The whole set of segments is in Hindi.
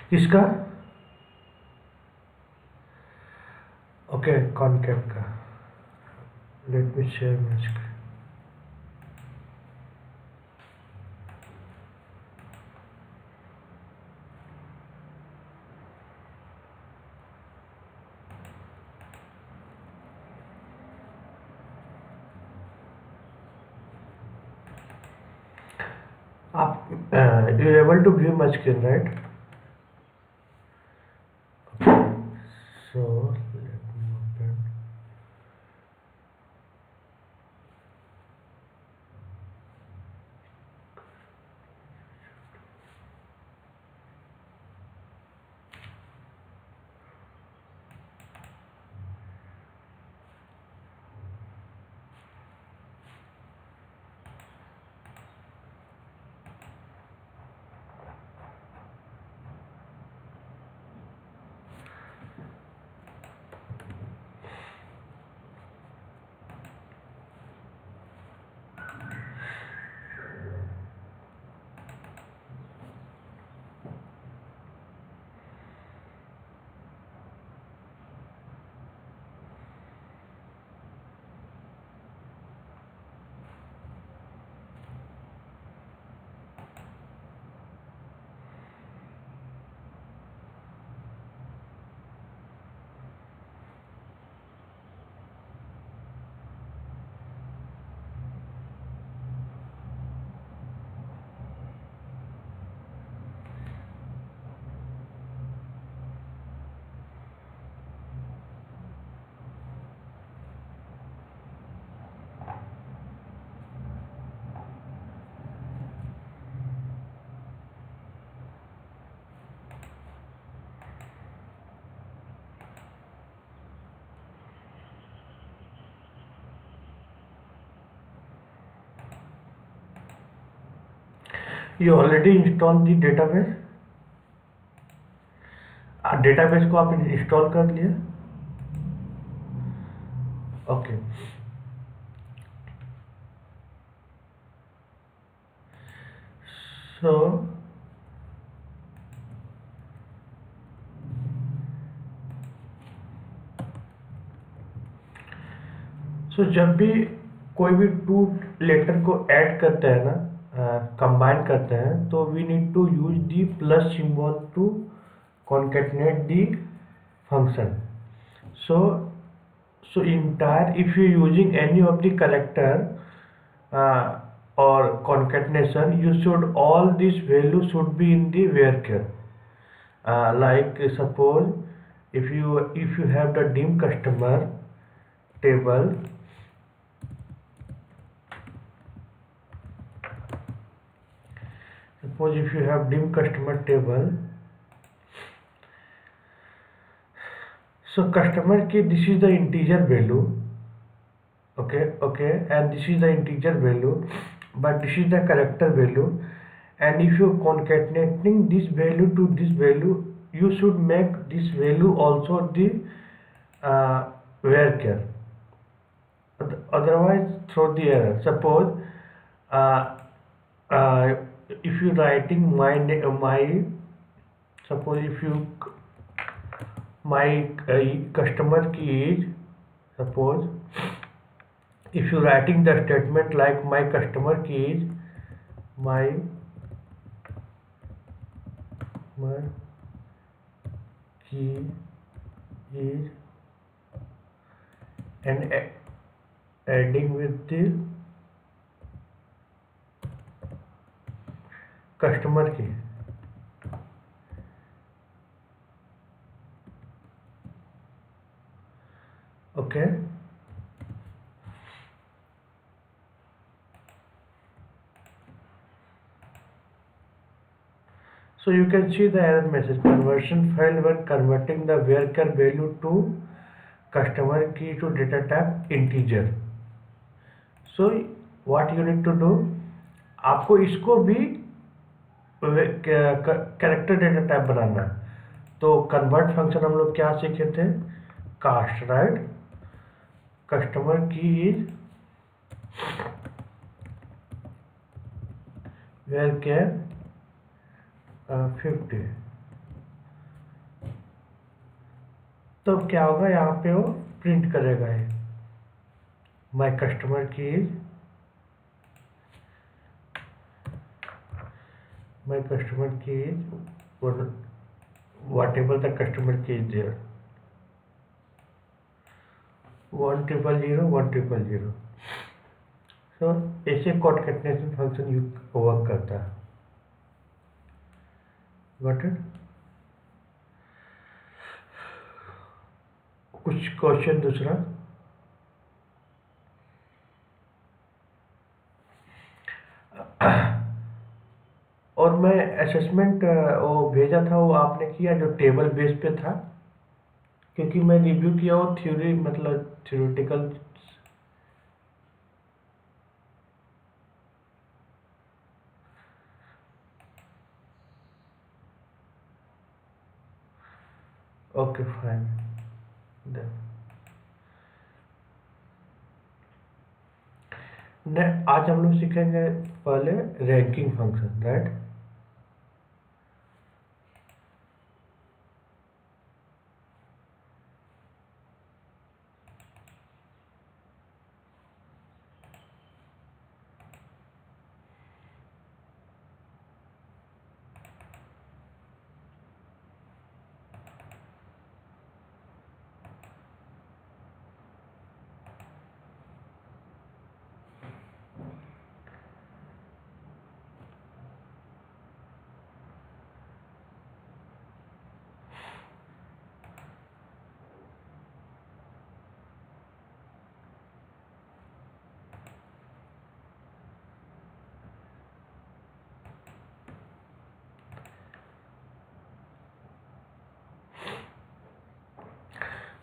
किसका? ओके, कॉन्कैट का। Let me share my screen. आप you able to view my screen, right? So let me open. You already install the database? Database को आप इंस्टॉल कर लिए? ओके। सो जब भी कोई भी टू लेटर को ऐड करते हैं ना, कंबाइन करते हैं, तो we need to use the plus symbol to concatenate the function. So entire, if you using any of the character or concatenation, you should all these values should be in the varchar. Like suppose if you have the dim customer table, suppose if you have dim customer table, so customer key, this is the integer value, okay, and this is the integer value, but this is the character value, and if you concatenating this value to this value, you should make this value also the varchar. Otherwise throw the error. Suppose uh, uh, if you writing my suppose if you my customer key is, suppose if you writing the statement like my customer key is my key is, and adding with the customer key, okay. So you can see the error message, conversion failed when converting the varchar value to customer key to data type integer. So what you need to do, आपको इसको भी कैरेक्टर डेटा टाइप बनाना है। तो कन्वर्ट फंक्शन हम लोग क्या सीखे थे? Cast, right? कस्टमर की इज वेयर कैर 50, तो क्या होगा, यहाँ पे वो प्रिंट करेगा ये माई कस्टमर की एज, माई कस्टमर की age whatever the customer की एज देयर, 1000 1000। तो ऐसे कॉन्कैटिनेशन फंक्शन वर्क करता है। Got it? कुछ क्वेश्चन दूसरा? और मैं असेसमेंट वो भेजा था, वो आपने किया जो टेबल बेस पे था? क्योंकि मैं रिव्यू किया वो थ्योरी, मतलब थ्योरेटिकल। Okay fine. आज हम लोग सीखेंगे पहले ranking function, right?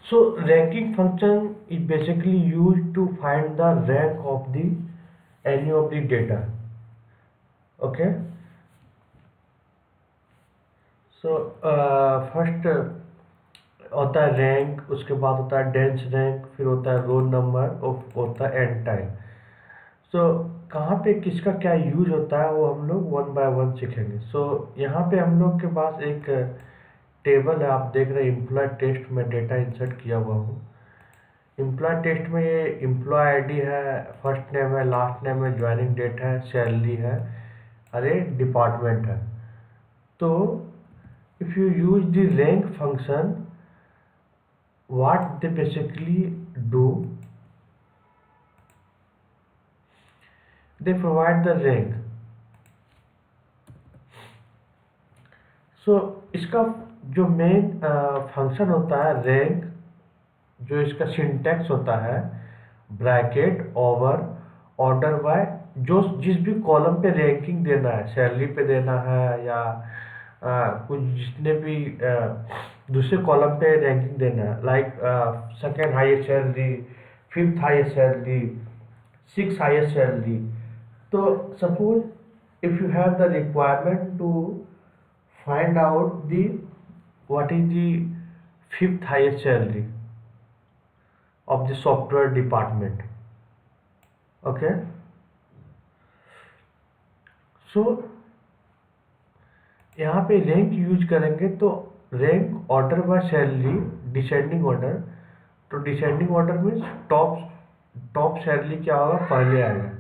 So ranking function is basically used to find the rank of the any of the data. Okay. So first होता है रैंक, उसके बाद होता है डेंस रैंक, फिर होता है रोल नंबर और होता है एंड टाइम। सो कहाँ पे किसका क्या यूज होता है वो हम लोग वन बाय वन सीखेंगे। सो यहाँ पे हम लोग के पास एक टेबल है, आप देख रहे हैं एम्प्लॉय टेस्ट में डेटा इंसर्ट किया हुआ हूँ। एम्प्लॉय टेस्ट में ये एम्प्लॉय आईडी है, फर्स्ट नेम है, लास्ट नेम है, ज्वाइनिंग डेट है, सैलरी है, अरे डिपार्टमेंट है। तो if you use the rank function, what they basically do, they provide the rank. So इसका जो मेन फंक्शन होता है रैंक, जो इसका सिंटैक्स होता है ब्रैकेट ओवर ऑर्डर बाय, जो जिस भी कॉलम पे रैंकिंग देना है, सैलरी पे देना है या कुछ जितने भी दूसरे कॉलम पे रैंकिंग देना है, like second highest salary, fifth highest salary, six highest salary. तो suppose if you have the requirement to find out the what is the fifth highest salary of the software department, okay? So यहाँ पे रैंक यूज करेंगे तो rank order by salary, descending order. तो descending order means top salary क्या होगा, पहले आएगा।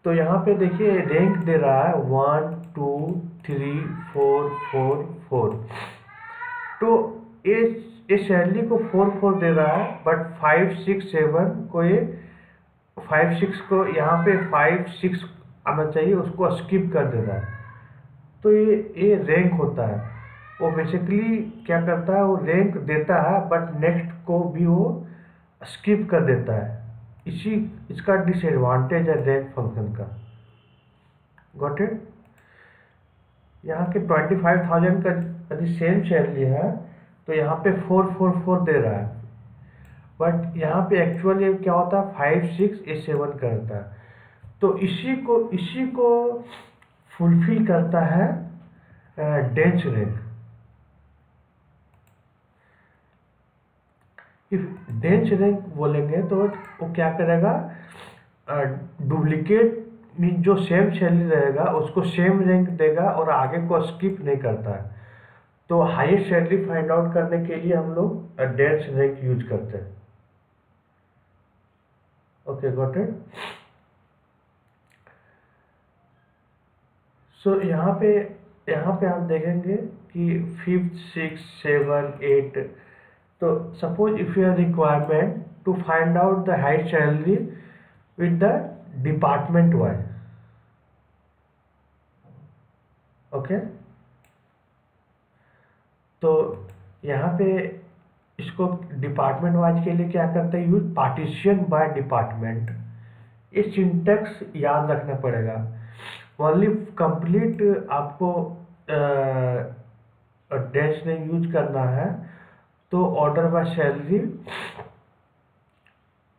तो यहाँ पे देखिए रैंक दे रहा है 1 2 3 4 4 4। तो ये सैलरी को 4 4 दे रहा है, बट 5 6 7 को ये 5 6 को यहाँ पे 5 6 आना चाहिए, उसको स्किप कर दे रहा है। तो ये रैंक होता है। वो बेसिकली क्या करता है, वो रैंक देता है बट नेक्स्ट को भी वो स्किप कर देता है। इसका डिसएडवांटेज है रैंक फंक्शन का। Got it? यहाँ के 25,000 का यदि सेम सैलरी है तो यहाँ पे 4 4 4 दे रहा है, बट यहाँ पे एक्चुअली क्या होता है 5 6 ये 7 करता है। तो इसी को फुलफिल करता है dense rank. If dense rank बोलेंगे तो वो क्या करेगा, डुप्लीकेट मीन जो सेम सैलरी रहेगा उसको सेम रैंक देगा और आगे को स्किप नहीं करता है। तो हाईएस्ट सैलरी फाइंड आउट करने के लिए हम लोग डेंस रैंक यूज करते हैं। Okay, got it. सो यहाँ पे आप देखेंगे कि फिफ्थ, सिक्स, सेवन, एट। तो suppose if you are requirement to find out the high salary with the department wise. Okay, तो यहाँ पे इसको डिपार्टमेंट वाइज के लिए क्या करते हैं, यूज पार्टीशन बाय डिपार्टमेंट। ये सिंटेक्स याद रखना पड़ेगा। ओनली कंप्लीट आपको डैश नहीं यूज करना है। तो order by salary,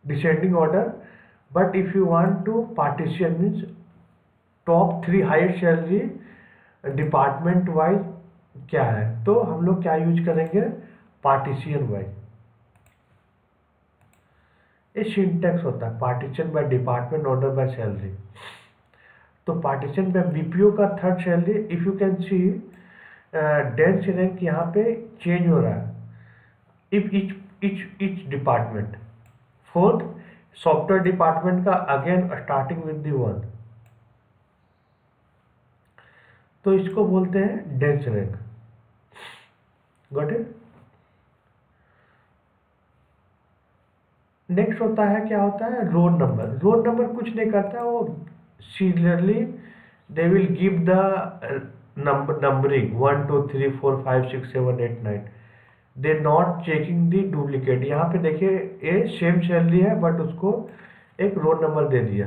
descending order. But if you want to partition means top 3 highest salary department wise क्या है, तो हम लोग क्या यूज करेंगे, पार्टीशन वाइज। ये सिंटेक्स होता है, partition by department, order by salary. तो पार्टीशन बाय बीपीओ का third salary, if you can see dense rank यहाँ पे चेंज हो रहा है if etch department. Fourth, software department का अगेन स्टार्टिंग विद दी 1, तो इसको बोलते हैं dense rank. Got it. Next होता है, क्या होता है, रोल नंबर। रोल नंबर कुछ नहीं करता, वो seriously they will give the numbering 1 2 3 4 5 6 7 8 9। They not checking the duplicate. यहाँ पे देखिए ये सेम सैलरी है बट उसको एक रोल नंबर दे दिया।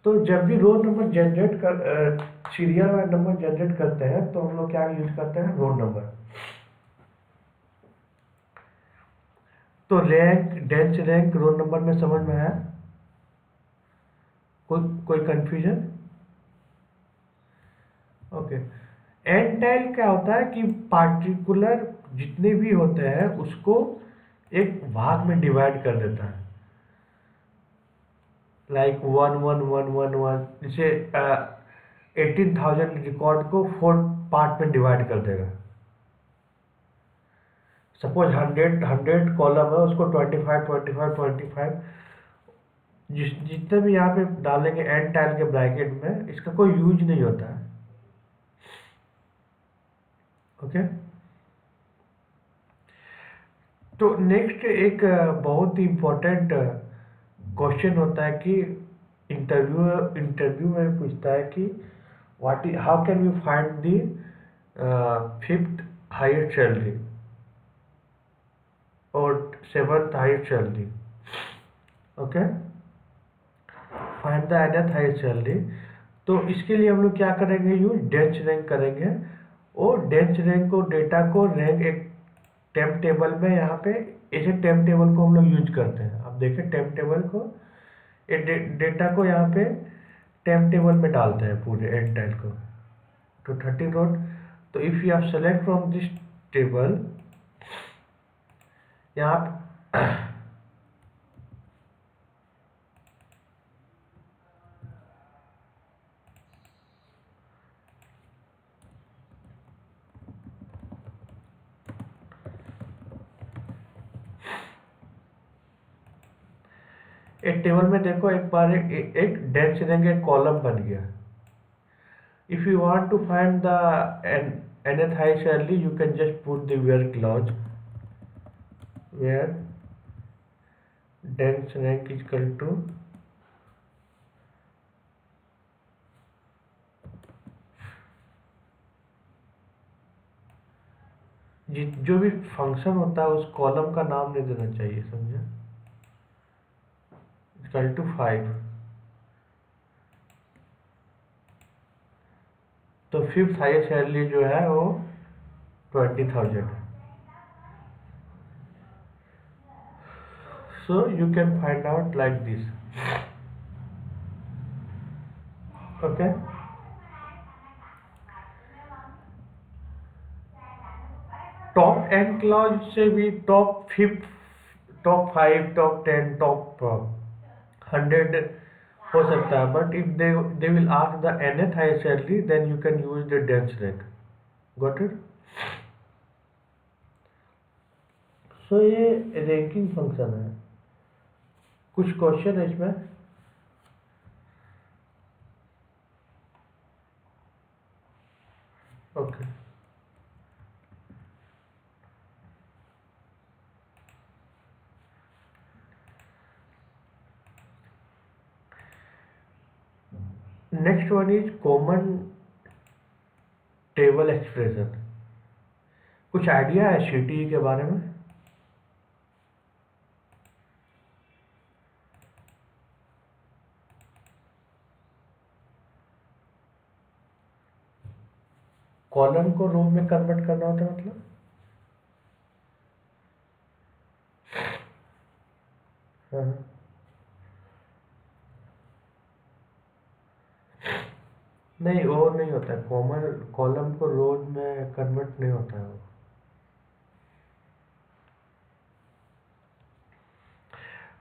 तो जब भी रोल नंबर जनरेट कर सीरियल वाइज नंबर जनरेट करते हैं तो हम लोग क्या यूज करते हैं, रोल नंबर। तो rank, dense rank, roll number में समझ में है, कोई कंफ्यूजन? ओके। एंटाइल क्या होता है कि पार्टिकुलर जितने भी होते हैं उसको एक भाग में डिवाइड कर देता है। लाइक 1 1 1 1 1, जैसे 18,000 रिकॉर्ड को 4 पार्ट में डिवाइड कर देगा। सपोज 100 कॉलम है, उसको 25 25 25 जितने भी यहाँ पे डालेंगे एंड टाइल के ब्रैकेट में, इसका कोई यूज नहीं होता है। ओके। तो नेक्स्ट एक बहुत ही इम्पोर्टेंट क्वेश्चन होता है कि इंटरव्यू में पूछता है कि how can you find the fifth highest salary और seventh highest salary. Okay, find the nth highest salary. तो इसके लिए हम लोग क्या करेंगे, यूज डेंस रैंक करेंगे। और डेंस रैंक को, डेटा को रैंक एक टेम्प टेबल में, यहाँ पे ऐसे टेम्प टेबल को हम लोग यूज करते हैं। आप देखें टेम्प टेबल को, ये डेटा को यहाँ पे टेम्प टेबल में डालते हैं पूरे एंटाइल को। तो 30 रोड। तो if you have select from this table, यहाँ एक टेबल में देखो, एक बार एक डेंस रैंक एक कॉलम बन गया। If you want to find the nth high salary, you can just put the where clause, where dense rank is equal to जो भी फंक्शन होता है उस कॉलम का नाम नहीं देना चाहिए, समझे, इक्वल टू 5। तो फिफ्थ हाईएस्ट सैलरी जो है वो 20,000। So you can find out like this. Okay. Top and clause से भी टॉप 5, टॉप 5, टॉप 10, टॉप 100 हो सकता है। But if they will ask the nth highest salary, then you can use the dense rank. Got it? So ये रैंकिंग फंक्शन है। कुछ क्वेश्चन है इसमें? Okay. Next one is common table expression. कुछ आइडिया है सीटीई के बारे में? कॉलम को रो में कन्वर्ट करना होता है मतलब? हाँ। नहीं, वो नहीं होता है, कॉमन कॉलम को रोज में कन्वर्ट नहीं होता है वो।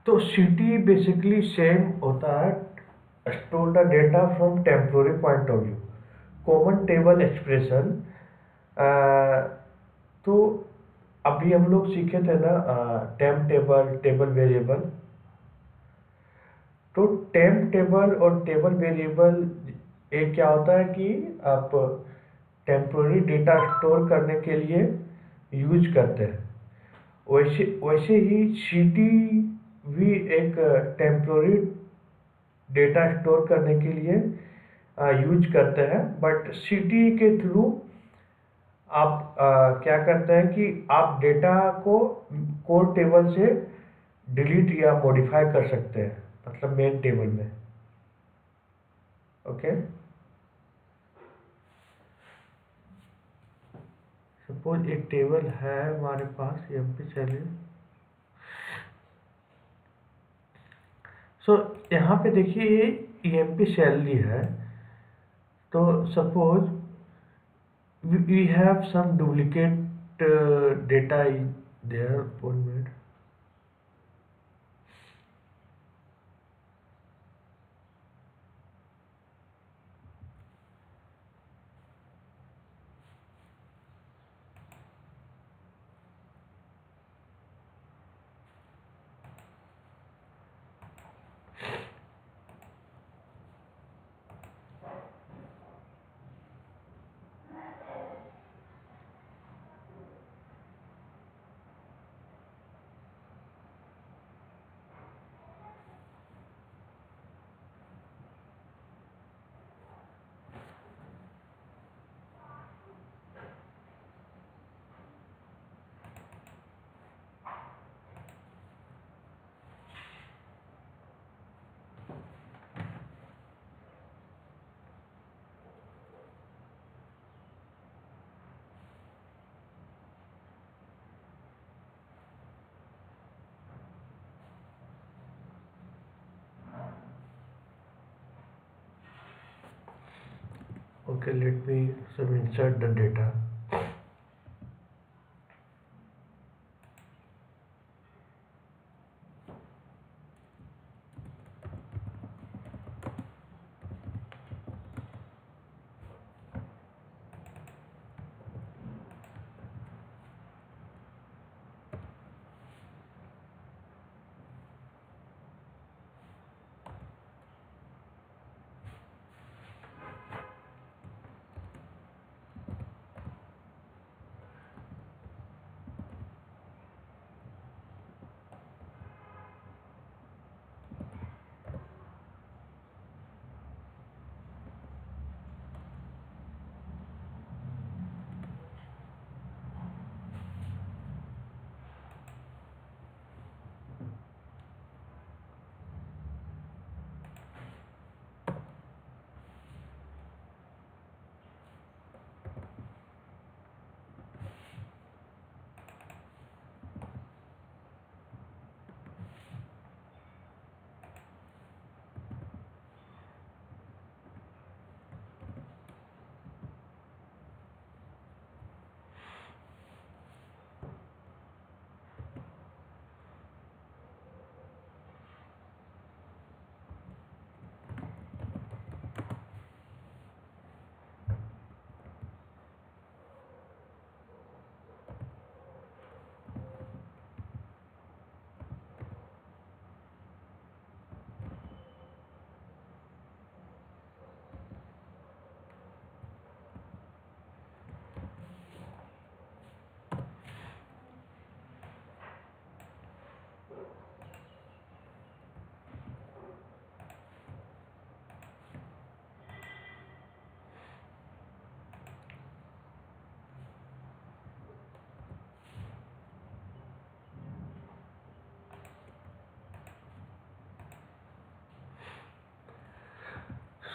तो सिटी बेसिकली सेम होता है, store the data from temporary point of view. Common table expression, तो अभी हम लोग सीखे थे ना, टेम्प टेबल, टेबल वेरिएबल। तो टेम्प टेबल और टेबल वेरिएबल, एक क्या होता है कि आप टेम्पोररी डेटा स्टोर करने के लिए यूज करते हैं। वैसे वैसे ही सीटी भी एक टेम्पोररी डेटा स्टोर करने के लिए यूज करते हैं, बट सीटी के थ्रू आप क्या करते हैं कि आप डेटा को कोर टेबल से डिलीट या मॉडिफाई कर सकते हैं, मतलब मेन टेबल में। ओके। सपोज एक टेबल है हमारे पास, ये पे चलिए। सो यहाँ पे देखिए ये एमपी सैलरी है। तो suppose we have some duplicate data there. 1 minute. Okay, let me some insert the data.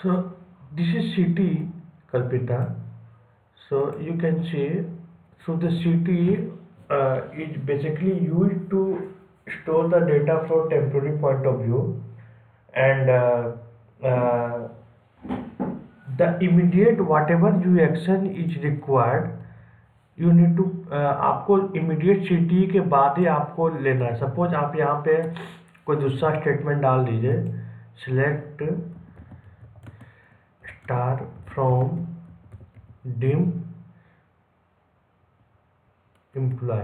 So this is city, Kalpita. So you can see, so the city is basically used to store the data from temporary point of view, and uh, the immediate whatever you action is required, you need to, आपको इमीडिएट सीटी के बाद ही आपको लेना है. सपोज आप यहाँ पे कोई दूसरा स्टेटमेंट डाल दीजिए, select star from dim employ.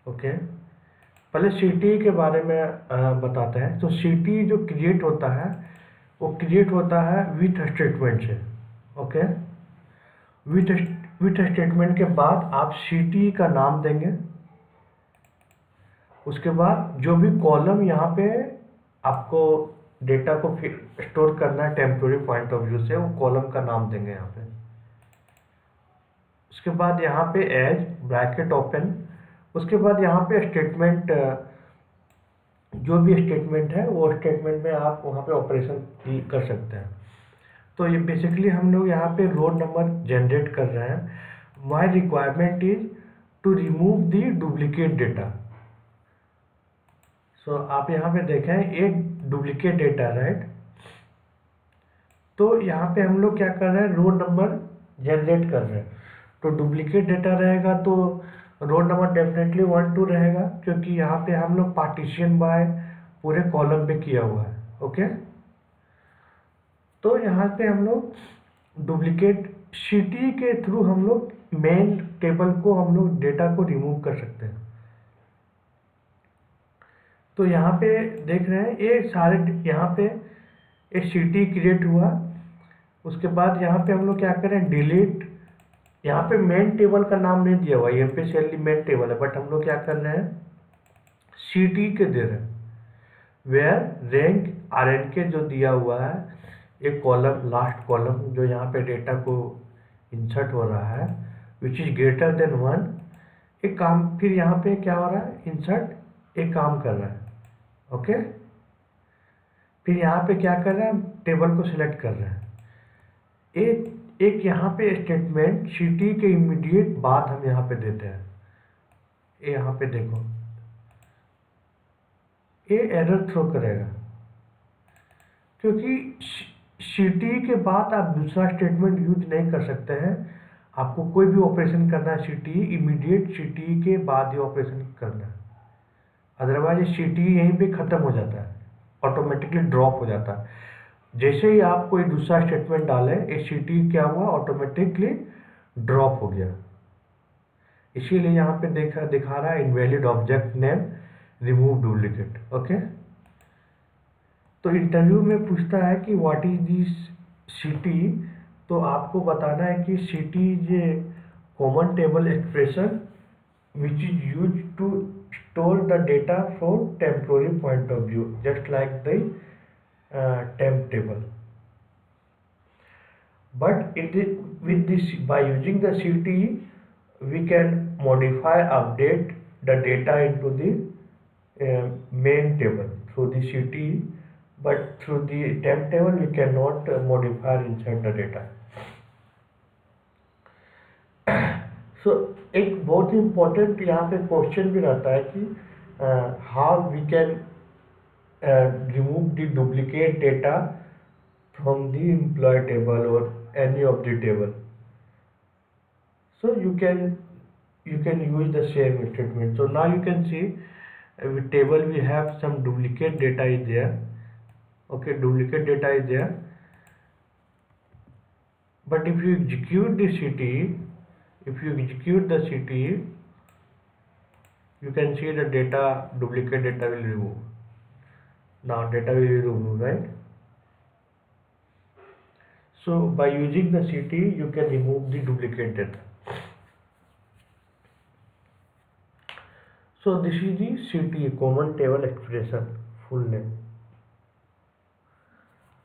Okay, पहले सीटी के बारे में बताते हैं. तो सीटी जो क्रिएट होता है वो क्रिएट होता है विथ स्टेटमेंट से. ओके, विथ स्टेटमेंट के बाद आप सीटी का नाम देंगे. उसके बाद जो भी कॉलम यहाँ पे आपको डेटा को स्टोर करना है टेम्पोररी पॉइंट ऑफ व्यू से, वो कॉलम का नाम देंगे यहाँ पे. उसके बाद यहाँ पे एज ब्रैकेट ओपन. उसके बाद यहाँ पे स्टेटमेंट, जो भी स्टेटमेंट है वो स्टेटमेंट में आप वहाँ पे ऑपरेशन कर सकते हैं. तो ये बेसिकली हम लोग यहाँ पे रोल नंबर जनरेट कर रहे हैं. My requirement is to remove the duplicate data. So आप यहाँ पे देखें एक डुप्लीकेट डेटा, राइट. तो यहाँ पे हम लोग क्या कर रहे हैं, रोल नंबर जनरेट कर रहे हैं. तो डुप्लीकेट डेटा रहेगा तो रोल नंबर डेफिनेटली 1 2 रहेगा, क्योंकि यहाँ पे हम लोग पार्टीशन बाय पूरे कॉलम पे किया हुआ है. ओके, तो यहाँ पे हम लोग डुप्लीकेट सीटी के थ्रू हम लोग मेन टेबल को हम लोग डेटा को रिमूव कर सकते हैं. तो यहाँ पे देख रहे हैं ये सारे, यहाँ पे एक सीटी क्रिएट हुआ. उसके बाद यहाँ पे हम लोग क्या करें, डिलीट. यहाँ पे मेन टेबल का नाम नहीं दिया हुआ, यहाँ पे सैलरी मेन टेबल है, बट हम लोग क्या कर रहे हैं, सीटी के दे रहे हैं. वेयर रैंक आरएन के जो दिया हुआ है, एक कॉलम, लास्ट कॉलम जो यहाँ पे डेटा को इंसर्ट हो रहा है, विच इज ग्रेटर देन 1. एक काम, फिर यहाँ पे क्या हो रहा है, इंसर्ट एक काम कर रहा है. ओके, फिर यहाँ पे क्या कर रहे हैं, टेबल को सिलेक्ट कर रहे हैं. एक यहाँ पे स्टेटमेंट सीटी के इमीडिएट बाद हम यहाँ पे देते हैं. ये यहाँ पे देखो, ये एरर थ्रो करेगा, क्योंकि सीटी के बाद आप दूसरा स्टेटमेंट यूज नहीं कर सकते हैं. आपको कोई भी ऑपरेशन करना है सीटी, इमीडिएट सीटी के बाद ही ऑपरेशन करना है. अदरवाइज सीटी यहीं पे ख़त्म हो जाता है, ऑटोमेटिकली ड्रॉप हो जाता है. जैसे ही आप कोई दूसरा स्टेटमेंट डालें, ये सीटी क्या हुआ, ऑटोमेटिकली ड्रॉप हो गया. इसीलिए यहाँ पे दिखा रहा है invalid object name, remove duplicate. Okay, तो इंटरव्यू में पूछता है कि व्हाट इज दिस सीटी. तो आपको बताना है कि सीटी is a common table expression which is used to store the data from temporary point of view, just like the temp table. But with this, by using the CTE, we can modify, update the data into the main table through the CTE, but through the temp table we cannot modify or insert the data. सो एक बहुत ही इम्पोर्टेंट यहाँ पे क्वेश्चन भी रहता है कि how we can remove the duplicate data from the employ table और any of the table. So you can use the same statement. So now you can see with table we have some duplicate data is there. Okay, duplicate data is there, but if you execute the CTE, you can see the data, duplicate data will remove. Now data will be removed, right? So by using the CTE, you can remove the duplicate data. So this is the CTE, common table expression, full name.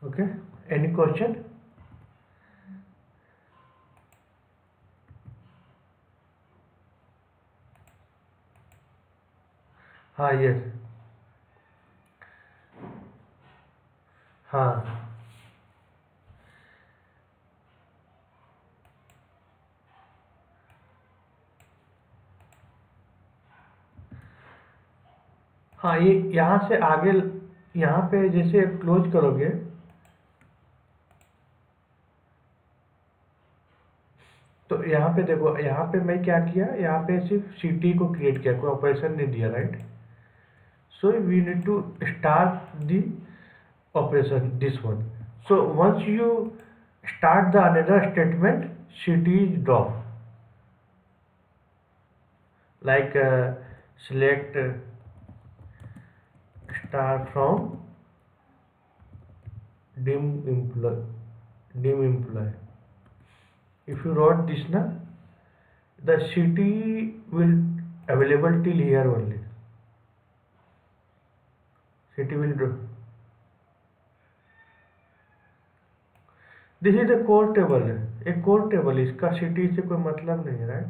Okay, any question? हाँ, yes. हाँ, हाँ, ये यहाँ से आगे, यहाँ पे जैसे क्लोज करोगे, तो यहाँ पे देखो, यहाँ पे मैं क्या किया, यहाँ पे सिर्फ सिटी को क्रिएट किया, कोई ऑपरेशन नहीं दिया, right? So we need to start the operation, this one. So once you start the another statement, city is drop, like select star from dim employee, dim employee. If you wrote this na, the city will available till here only, city will drop. This is a core table है, एक कोर टेबल, इसका सिटी से कोई मतलब नहीं है, राइट?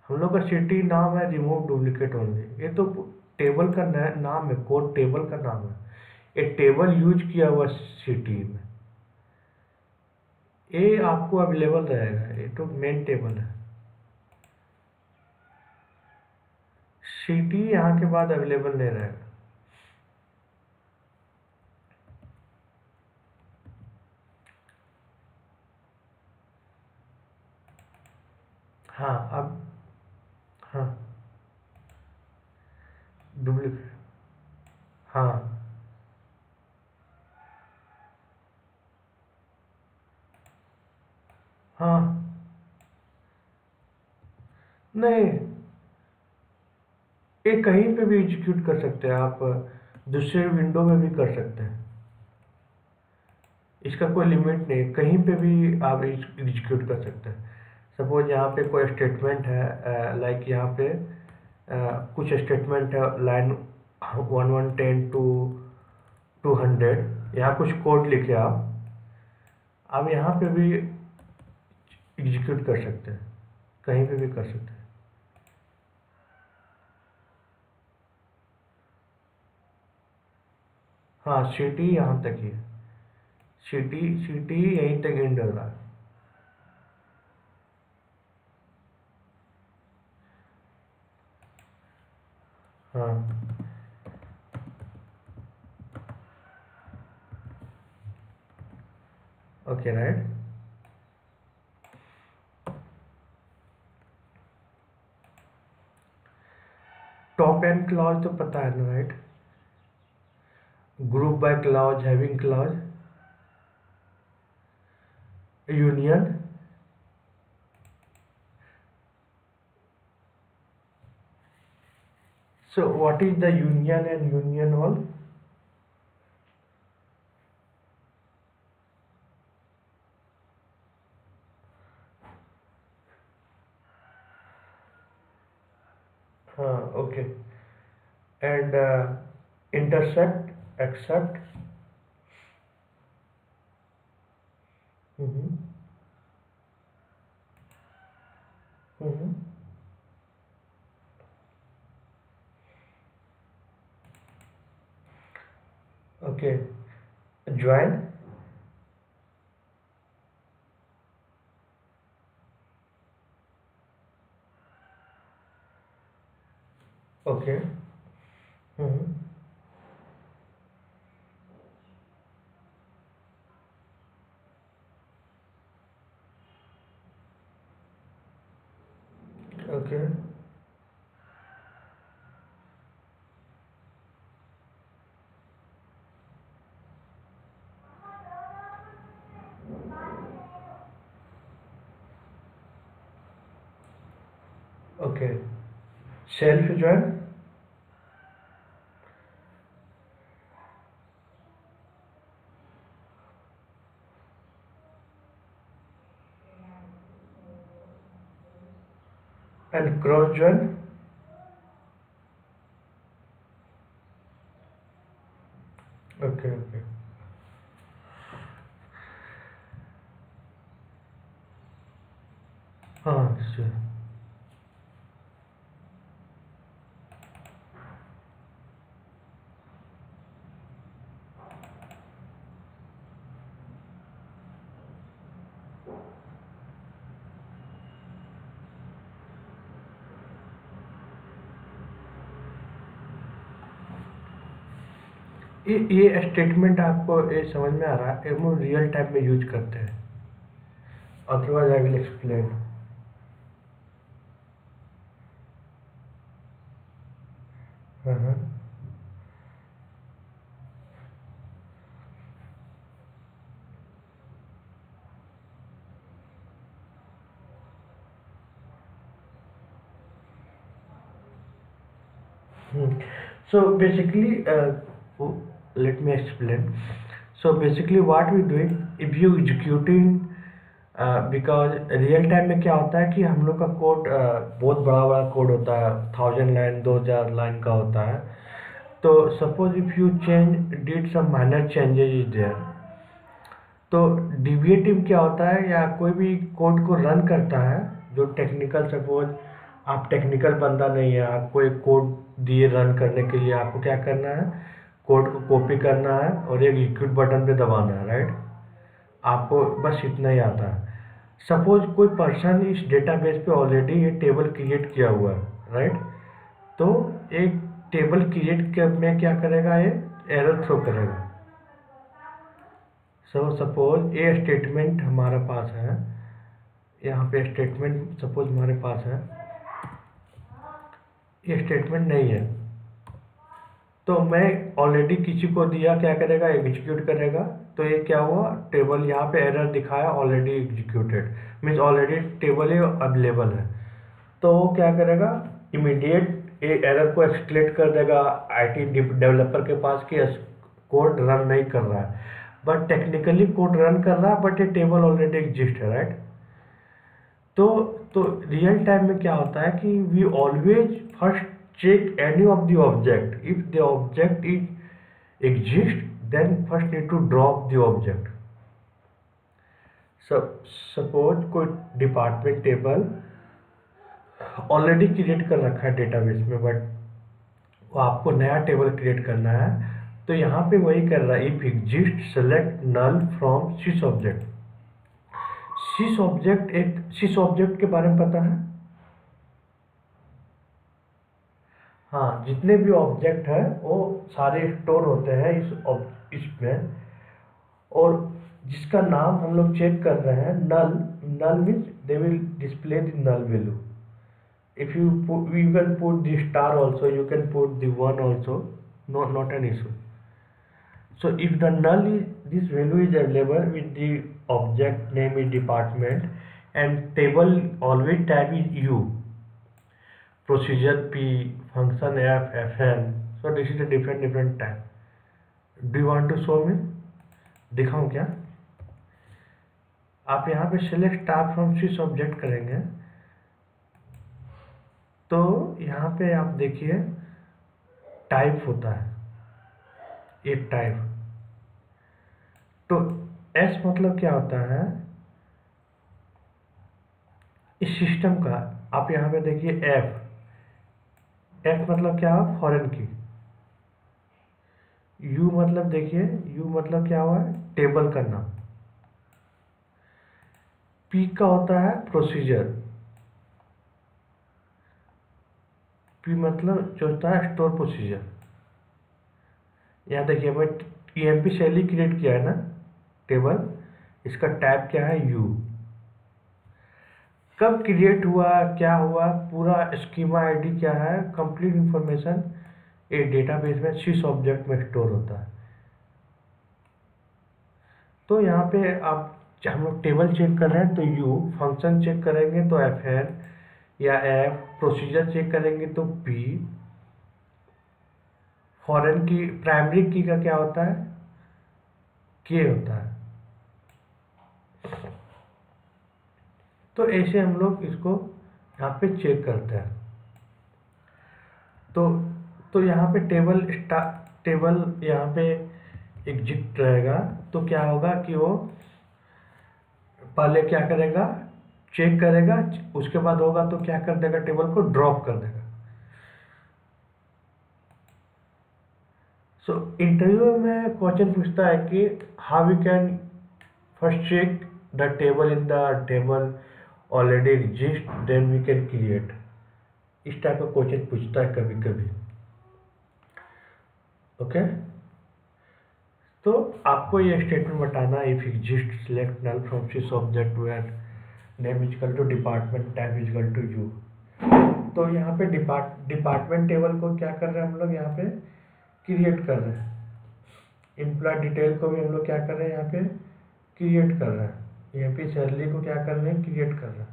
हम लोग का सिटी नाम है रिमूव डुप्लीकेट ओनली, ये तो टेबल का नाम है, कोड टेबल का नाम है, ये टेबल यूज किया हुआ सिटी में, ये आपको अवेलेबल रहेगा, ये तो मेन टेबल है। सिटी यहाँ के बाद अवेलेबल नहीं रहेगा। हाँ अब, हाँ डुप्लीकेट, हाँ हाँ, नहीं, ये कहीं पे भी एग्जीक्यूट कर सकते हैं आप, दूसरे विंडो में भी कर सकते हैं, इसका कोई लिमिट नहीं, कहीं पे भी आप एग्जीक्यूट कर सकते हैं। सपोज यहाँ पे कोई स्टेटमेंट है, लाइक यहाँ पे कुछ स्टेटमेंट है, लाइन 110 टू 200, यहाँ कुछ कोड लिखे आप यहाँ पे भी एग्जीक्यूट कर सकते हैं, कहीं पे भी कर सकते हैं। हाँ, सिटी यहाँ तक ही है, सिटी सिटी यहीं तक एंड हो रहा है। हाँ, okay, right. Top and clause तो पता है ना, right? Group by clause, having clause, union. So what is the union and union all? Okay. And intersect, accept. Mm-hmm. Mm-hmm. Okay. Join. Okay. Mm-hmm. Okay. Okay. Self join. And cross join. Okay. Okay. Sure. ये स्टेटमेंट आपको ये समझ में आ रहा है, हम रियल टाइम में यूज करते हैं, अदरवाइज आई विल एक्सप्लेन। हाँ। So basically, let me explain. So basically, what we doing, if you executing, because real time में क्या होता है कि हम लोग का कोड बहुत बड़ा बड़ा कोड होता है, 1000 लाइन 2000 लाइन का होता है। तो suppose if you change did some minor changes is there, तो डीबीए टीम क्या होता है, या कोई भी कोड को रन करता है जो टेक्निकल, सपोज आप टेक्निकल बंदा नहीं है, आपको एक कोड दिए रन करने के लिए, आपको क्या करना है, कोड को कॉपी करना है और एक एग्जीक्यूट बटन पे दबाना है, राइट। आपको बस इतना ही आता है। सपोज कोई पर्सन इस डेटाबेस पे ऑलरेडी ये टेबल क्रिएट किया हुआ है, राइट। तो एक टेबल क्रिएट में क्या करेगा, ये एरर थ्रो करेगा। सपोज ये स्टेटमेंट हमारे पास है, यहाँ पे स्टेटमेंट सपोज हमारे पास है, ये स्टेटमेंट नहीं है, तो मैं ऑलरेडी किसी को दिया, क्या करेगा, एग्जीक्यूट करेगा। तो ये क्या हुआ, टेबल यहाँ पे एरर दिखाया, already executed, means already table ये अवेलेबल है। तो वो क्या करेगा, इमीडिएट ये एरर को एक्सक्लेट कर देगा आईटी डेवलपर के पास कि कोड रन नहीं कर रहा है, बट टेक्निकली कोड रन कर रहा है, बट ये टेबल ऑलरेडी एग्जिस्ट है, राइट। तो तो रियल टाइम में क्या होता है कि we always first check any of the object, if the object is exist then first need to drop the object. Suppose कोई डिपार्टमेंट टेबल ऑलरेडी क्रिएट कर रखा है डेटाबेस में, बट वो आपको नया टेबल क्रिएट करना है, तो यहाँ पे वही कर रहा है, if exist select null from sys object. Sys object के बारे में पता है? हाँ, जितने भी ऑब्जेक्ट है वो सारे स्टोर होते हैं इसमें, और जिसका नाम हम लोग चेक कर रहे हैं null, null means they will display the null value. if you put, you can put the star also, you can put the one also, not an issue. So if the null is, this value is available with the object name is department, and table always type is u, procedure p, function f, fn. So this is a different type. Do you want to show me? दिखाऊं क्या? आप यहाँ पे select star from sys object करेंगे, तो यहाँ पे आप देखिए टाइप होता है, एक टाइप। तो एस मतलब क्या होता है, इस सिस्टम का। आप यहाँ पे देखिए एफ, एफ मतलब क्या हुआ, फॉरेन की। यू मतलब देखिए, यू मतलब क्या हुआ, टेबल का नाम। पी का होता है प्रोसीजर, पी मतलब जो होता है स्टोर प्रोसीजर। यहाँ देखिए मैं ईएमपी शैली क्रिएट किया है ना टेबल, इसका टैब क्या है, यू। कब क्रिएट हुआ, क्या हुआ, पूरा स्कीमा आईडी क्या है, कंप्लीट इंफॉर्मेशन एक डेटाबेस में सिस ऑब्जेक्ट में स्टोर होता है। तो यहाँ पे आप हम लोग टेबल चेक कर रहे हैं तो यू, फंक्शन चेक करेंगे तो एफ एन या एफ, प्रोसीजर चेक करेंगे तो पी, फॉरेन की प्राइमरी की का क्या होता है, के होता है। तो ऐसे हम लोग इसको यहाँ पे चेक करते हैं। तो यहाँ पे टेबल यहाँ पे एग्जिट रहेगा, तो क्या होगा कि वो पहले क्या करेगा, चेक करेगा, उसके बाद होगा तो क्या कर देगा, टेबल को ड्रॉप कर देगा। सो इंटरव्यू में क्वेश्चन पूछता है कि how we can first check the table in the table already exist then we can create. इस टाइप का क्वेश्चन पूछता है कभी कभी, ओके। तो आपको ये स्टेटमेंट बताना, if exist select null from sys object where name is equal to department tab is equal to U. तो यहाँ पे डिपार्टमेंट टेबल को क्या कर रहे हैं हम लोग, यहाँ पे क्रिएट कर रहे हैं। एम्प्लॉय डिटेल को भी हम लोग क्या कर रहे हैं, यहाँ पे क्रिएट कर रहे हैं। यहाँ पे सैलरी को क्या कर रहे हैं, क्रिएट कर रहे हैं।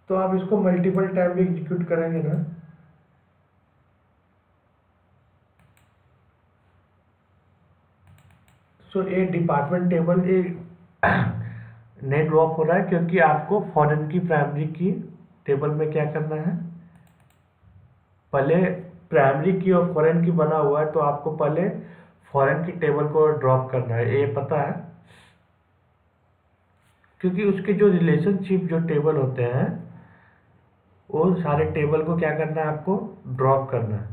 तो आप इसको मल्टीपल टाइम भी एग्जीक्यूट करेंगे ना, सो ये डिपार्टमेंट टेबल ये नहीं ड्रॉप हो रहा है, क्योंकि आपको फॉरेन की प्राइमरी की टेबल में क्या करना है, पहले प्राइमरी की और फॉरेन की बना हुआ है, तो आपको पहले फॉरेन की टेबल को ड्रॉप करना है, ये पता है। क्योंकि उसके जो रिलेशनशिप जो टेबल होते हैं वो सारे टेबल को क्या करना है, आपको ड्रॉप करना है।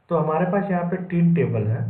तो हमारे पास यहाँ पे 3 टेबल है।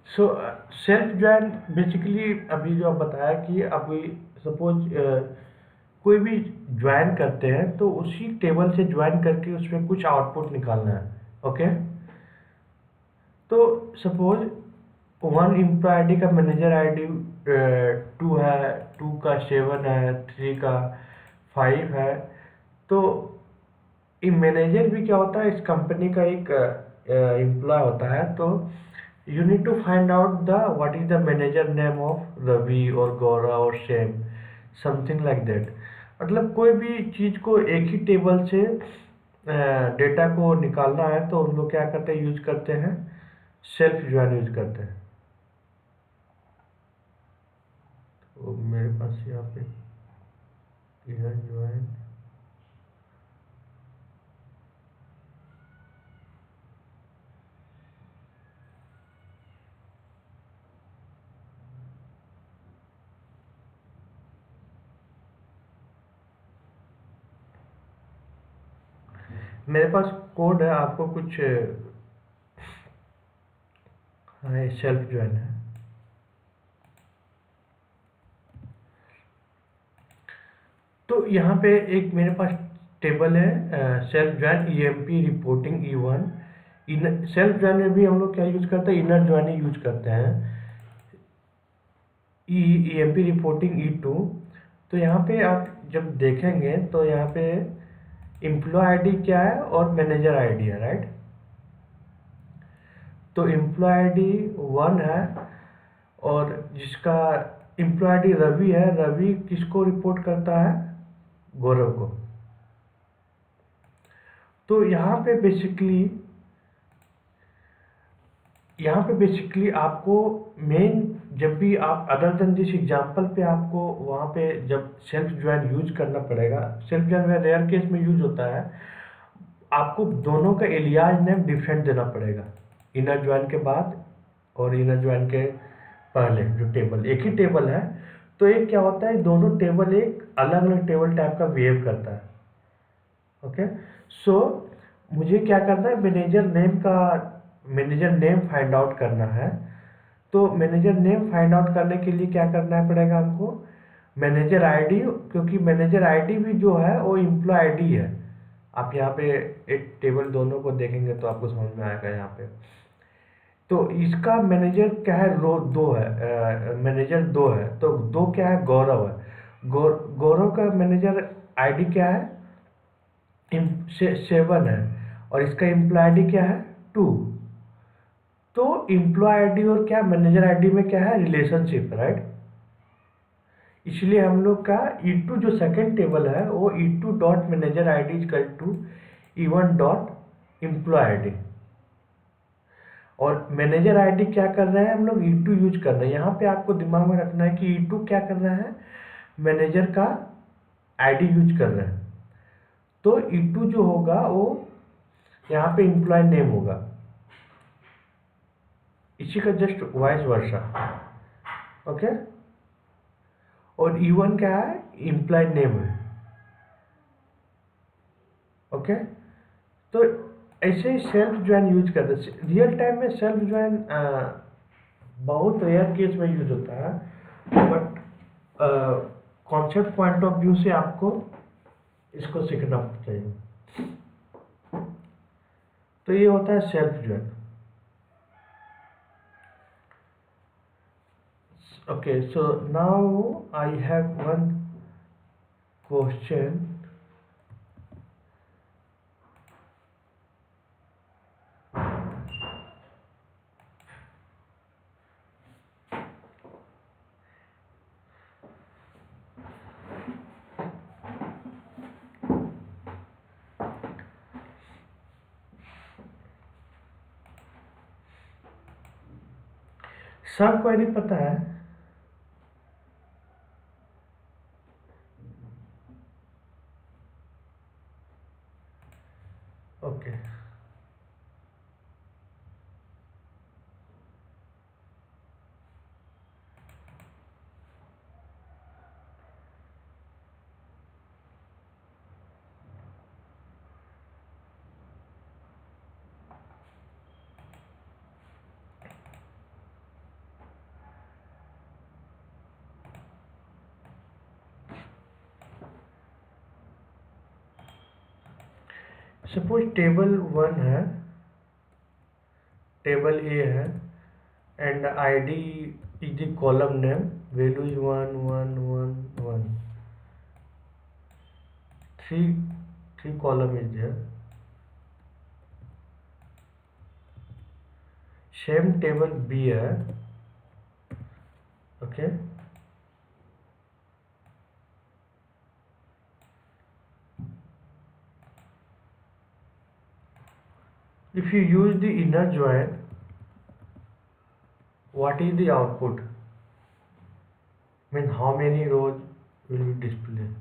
सो सेल्फ ज्वाइन बेसिकली अभी जो आप बताया कि अभी सपोज कोई भी ज्वाइन करते हैं तो उसी टेबल से ज्वाइन करके उसमें कुछ आउटपुट निकालना है। ओके, तो सपोज 1 एम्प्लॉय आईडी का मैनेजर आईडी 2 है, 2 का 7 है, 3 का 5 है। तो ये मैनेजर भी क्या होता है, इस कंपनी का एक एम्प्लॉय होता है। तो you need to find out the what is the manager name of Ravi or Gaurav or Shem, something like that। मतलब कोई भी चीज़ को एक ही टेबल से डेटा को निकालना है तो हम लोग क्या करते हैं, यूज करते हैं सेल्फ ज्वाइन यूज करते हैं। तो मेरे पास यहाँ पे ज्वाइन मेरे पास कोड है, आपको कुछ सेल्फ ज्वाइन है। तो यहाँ पे एक मेरे पास टेबल है self join EMP reporting E1। Self join में भी हम लोग क्या यूज करते हैं, इनर ज्वाइन यूज करते हैं। EMP reporting E2। तो यहाँ पे आप जब देखेंगे तो यहाँ पे एम्प्लॉय आईडी क्या है और मैनेजर आईडी है, राइट। तो एम्प्लॉय आईडी 1 है और जिसका एम्प्लॉय आईडी रवि है, रवि किसको रिपोर्ट करता है, गौरव को। तो यहाँ पे बेसिकली आपको मेन, जब भी आप अदर देन दिस एग्जाम्पल पे आपको वहाँ पे जब सेल्फ ज्वाइन यूज करना पड़ेगा, सेल्फ ज्वाइन में रेयर केस में यूज होता है, आपको दोनों का एलियास नेम डिफरेंट देना पड़ेगा, इनर ज्वाइन के बाद और इनर ज्वाइन के पहले। जो टेबल एक ही टेबल है तो एक क्या होता है, दोनों टेबल एक अलग अलग टेबल टाइप का बिहेव करता है। ओके, सो मुझे क्या करना है, मैनेजर नेम फाइंड आउट करना है। तो मैनेजर नेम फाइंड आउट करने के लिए क्या करना पड़ेगा हमको, मैनेजर आईडी, क्योंकि मैनेजर आईडी भी जो है वो एम्प्लॉय आईडी है। आप यहाँ पे एक टेबल दोनों को देखेंगे तो आपको समझ में आएगा। यहाँ पे तो इसका मैनेजर क्या है, रो 2 है, मैनेजर 2 है। तो 2 क्या है, गौरव है। गौरव का मैनेजर आईडी क्या है, 7 है और इसका एम्प्लॉय आईडी क्या है, 2। तो एम्प्लॉय आईडी और क्या मैनेजर आईडी में क्या है, रिलेशनशिप, राइट। इसलिए हम लोग का E2 जो सेकंड टेबल है वो E2 dot manager ID equal to E1 dot employ ID. और मैनेजर आईडी क्या कर रहे हैं, हम लोग E2 यूज कर रहे हैं। यहाँ पे आपको दिमाग में रखना है कि E2 क्या कर रहा है, मैनेजर का आईडी यूज कर रहे हैं। तो E2 जो होगा वो यहाँ पे एम्प्लॉय नेम होगा, इसी का जस्ट वाइस वर्सा। ओके, और E1 क्या है, एम्प्लॉय नेम है। ओके, तो ऐसे ही सेल्फ ज्वाइन यूज करते हैं। रियल टाइम में सेल्फ ज्वाइन बहुत रेयर केस में यूज होता है, but concept point of view से आपको इसको सीखना चाहिए। तो ये होता है self join. Okay, so now I have one question. सब क्वेरी पता है? ओके, सपोज टेबल 1 है, टेबल ए है, and ID is the column name, value is 1 1 1 1, three column is there. Same table B है। Okay, if you use the inner join, what is the output, mean how many rows will be displayed?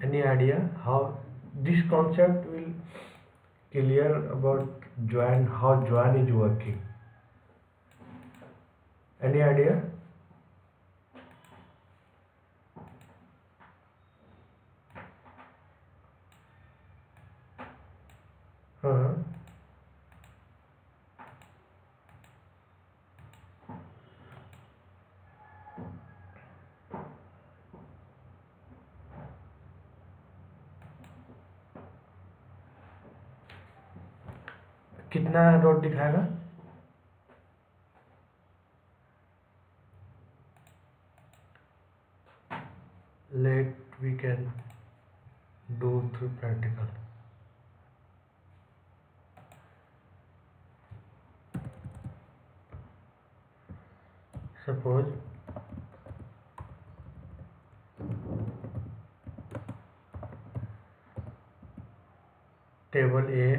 Any idea how this concept will clear about join, how join is working? Any idea? हाँ, कितना रोड दिखाएगा? Let we can do through practical. Suppose table A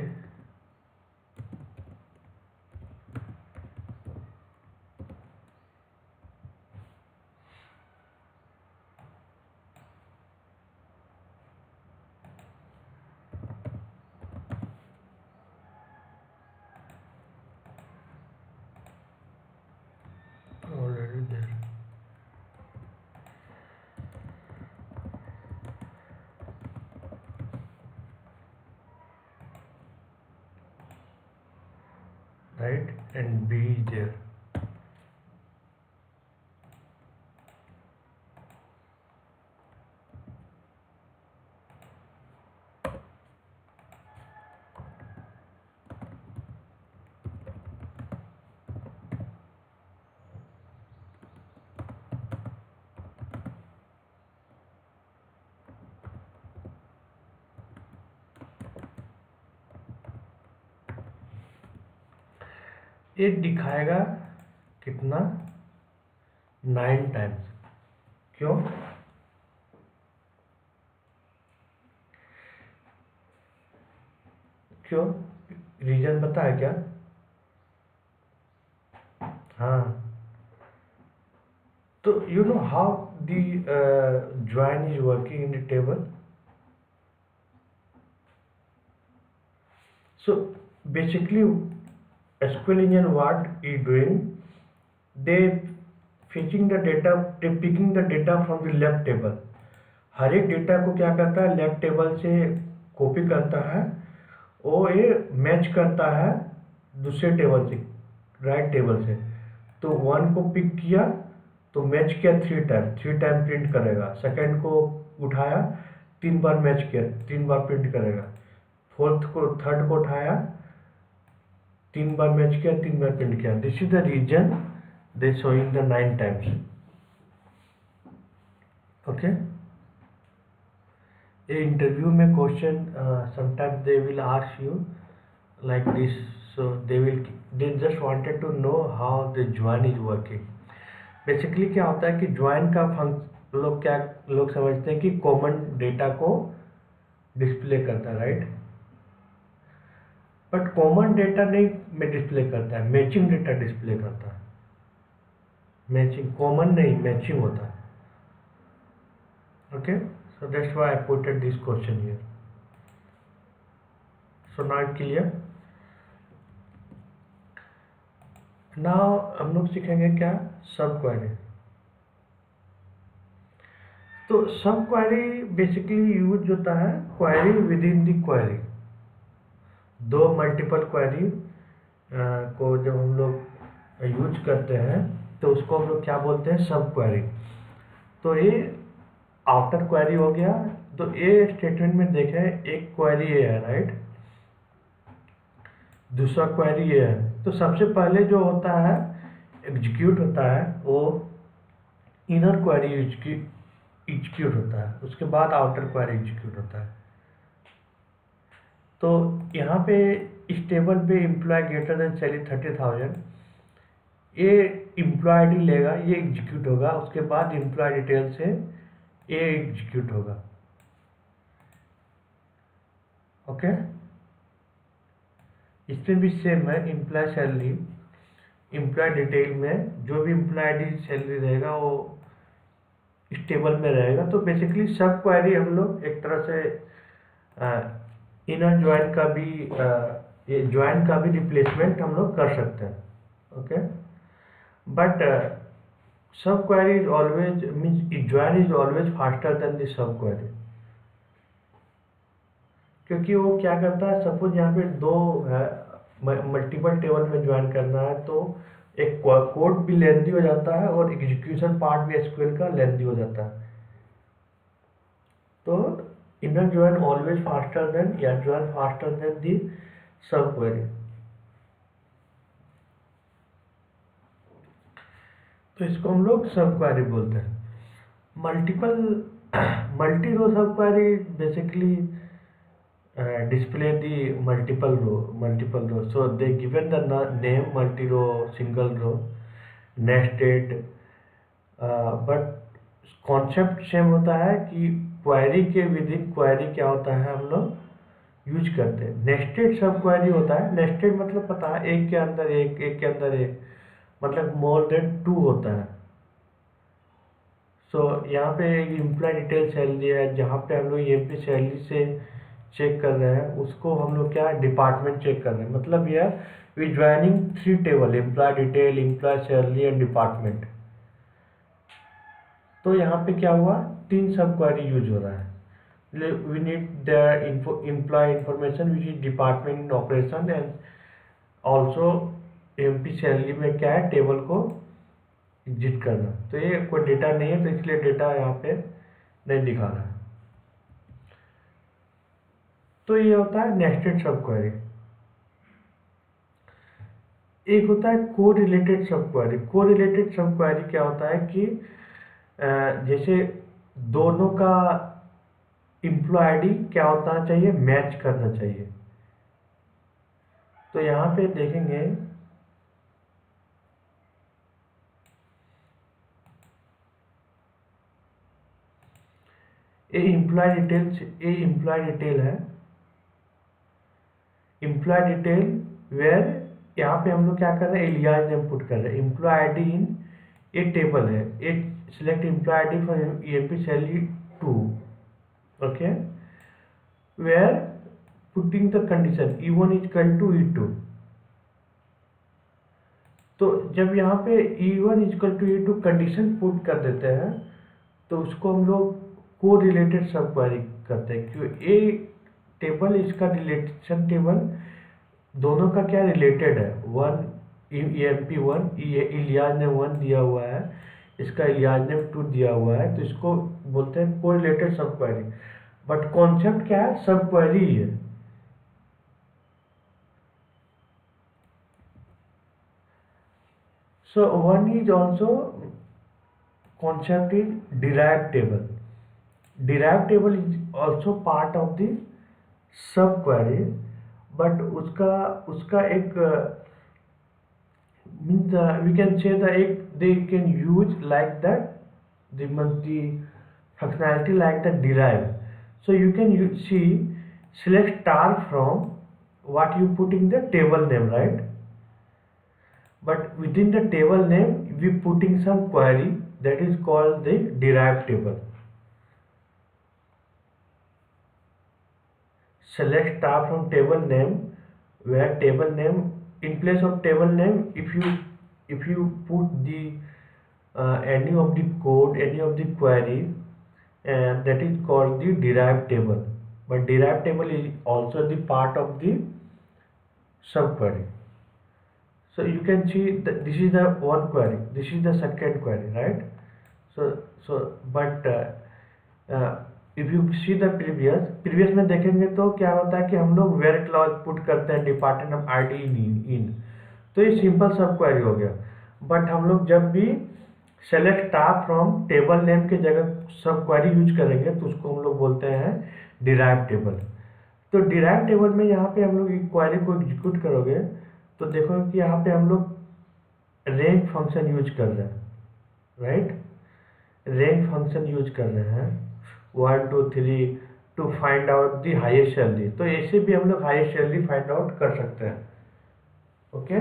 already there. Right, and B is there. ये दिखाएगा कितना 9 टाइम्स। क्यों? क्यों? रीजन पता है क्या? हाँ, तो you know how the join is working in the table. So basically SQL engine what is doing, they fetching the data, they picking the data from the left table। हर एक डेटा को क्या करता है, लेफ्ट टेबल से कॉपी करता है, वो ये मैच करता है दूसरे टेबल से, राइट टेबल से। तो 1 को पिक किया तो मैच किया 3 टाइम प्रिंट करेगा। सेकंड को उठाया 3 बार मैच किया, 3 बार प्रिंट करेगा। थर्ड को उठाया 3 बार मैच किया, 3 बार प्रिंट किया। This is the reason they showing the 9 times. Okay, ये इंटरव्यू में question sometimes they will ask you like this, so they just wanted to know how the join is working। Basically क्या होता है कि ज्वाइन का लोग समझते हैं कि कॉमन डेटा को डिस्प्ले करता है, राइट? बट कॉमन डेटा नहीं में डिस्प्ले करता है, मैचिंग डेटा डिस्प्ले करता है। मैचिंग, कॉमन नहीं, मैचिंग होता है। Okay, so that's why I putted this question here. So now clear. Now हम लोग सीखेंगे क्या, सब क्वेरी। तो सब क्वेरी बेसिकली यूज होता है query with in the query. दो मल्टीपल क्वेरी को जब हम लोग यूज करते हैं तो उसको हम लोग क्या बोलते हैं, सब क्वेरी। तो ये आउटर क्वेरी हो गया। तो ये स्टेटमेंट में देखें, एक क्वेरी ये है, राइट? दूसरा क्वेरी ये है। तो सबसे पहले जो होता है एग्जीक्यूट होता है वो इनर क्वेरी एग्जीक्यूट होता है, उसके बाद आउटर क्वेरी एग्जीक्यूट होता है। तो यहाँ पे इस टेबल पे एम्प्लॉय ग्रेटर देन सैलरी 30,000, ये एम्प्लॉय आईडी लेगा, ये एग्जीक्यूट होगा। उसके बाद एम्प्लॉय डिटेल से ये एग्जीक्यूट होगा। ओके, इसमें भी सेम है। एम्प्लॉय सैलरी, एम्प्लॉय डिटेल में जो भी एम्प्लॉय आईडी सैलरी रहेगा वो इस टेबल में रहेगा। तो बेसिकली सब क्वेरी हम लोग एक तरह से इनर ज्वाइन का भी ये ज्वाइन का भी रिप्लेसमेंट हम लोग कर सकते हैं। ओके, बट सब query is always means join is always faster than the sub query. क्योंकि वो क्या करता है, सपोज यहाँ पे दो है, मल्टीपल टेबल में ज्वाइन करना है, तो एक कोड भी लेंथी हो जाता है और एग्जीक्यूशन पार्ट भी एसक्यूएल का लेंथी हो जाता है। तो inner join always faster than या ज्वाइन फास्टर देन दी सब क्वेरी। तो इसको हम लोग सब क्वेरी बोलते हैं। मल्टी रो सब query basically display the multiple row, so they given the name multi row, single row, nested, but concept same होता है कि क्वेरी के विद इन क्वेरी क्या होता है हम लोग यूज करते हैं। नेस्टेड सब क्वेरी होता है। नेस्टेड मतलब पता है, एक के अंदर एक, एक के अंदर एक, मतलब मोर देन 2 होता है। सो यहाँ पे एक एम्प्लॉय डिटेल सैलरी है, जहाँ पे हम लोग एमपी सैलरी से चेक कर रहे हैं, उसको हम लोग क्या डिपार्टमेंट चेक कर रहे हैं। मतलब यह we joining 3 table, employee detail, employee salary and department. तो यहाँ पे क्या हुआ, 3 सब क्वेरी यूज हो रहा है। We need the employee information which is department operation and also emp salary में क्या है, टेबल को एग्जिट करना। तो ये कोई डेटा नहीं है, तो इसलिए डेटा यहाँ पे नहीं दिखा रहा है। तो ये होता है नेस्टेड सब क्वेरी। एक होता है कोरिलेटेड सब क्वेरी। कोरिलेटेड सब क्वेरी क्या होता है कि जैसे दोनों का एम्प्लॉय आईडी क्या होना चाहिए, मैच करना चाहिए। तो यहाँ पे देखेंगे ये एम्प्लॉय डिटेल है, एम्प्लॉय डिटेल वेयर यहाँ पे हम लोग क्या कर रहे हैं, एलियास नेम पुट कर रहे हैं। Employ ID in a table है, a select employ ID for EMP salary 2, okay, where putting the condition E1 equal to E2। तो जब यहाँ पे E1 equal to E2 condition put कर देते हैं तो उसको हम लोग को रिलेटेड सब क्वेरी करते हैं, क्यों ए टेबल इसका रिलेशन टेबल दोनों का क्या रिलेटेड है। वन EMP1 इलियास ने 1 दिया हुआ है, इसका इलियास ने 2 दिया हुआ है, तो इसको बोलते हैं को रिलेटेड सब क्वेरी। बट कॉन्सेप्ट क्या है, सब क्वेरी ही है। So one is also concept is derived table. Derived table is also part of the sub query, but उसका उसका एक means we can say that एक they can use like that the functionality like the derive. So you can see select star from what you put in the table name, right? But within the table name we putting some query that is called the derived table. Select star from table name, where table name in place of table name if you put the any of the code, any of the query, and that is called the derived table. But derived table is also the part of the subquery. So you can see that this is the one query, this is the second query, right? But if you see the previous में देखेंगे तो क्या होता है कि हम लोग where clause पुट करते हैं डिपार्टमेंट ऑफ आईडी इन, तो ये सिंपल सब क्वेरी हो गया। बट हम लोग जब भी select star from table name के जगह सब क्वेरी यूज करेंगे तो उसको हम लोग बोलते हैं डिराइव टेबल। तो डिराइव टेबल में यहाँ पे हम लोग क्वेरी को एग्जीक्यूट करोगे तो देखो कि यहाँ पे हम लोग रैंक फंक्शन यूज कर रहे हैं, राइट? रैंक फंक्शन यूज कर रहे हैं 1 2 3 to find out the highest salary. तो ऐसे भी हम लोग हाईएस्ट सैलरी फाइंड आउट कर सकते हैं, ओके।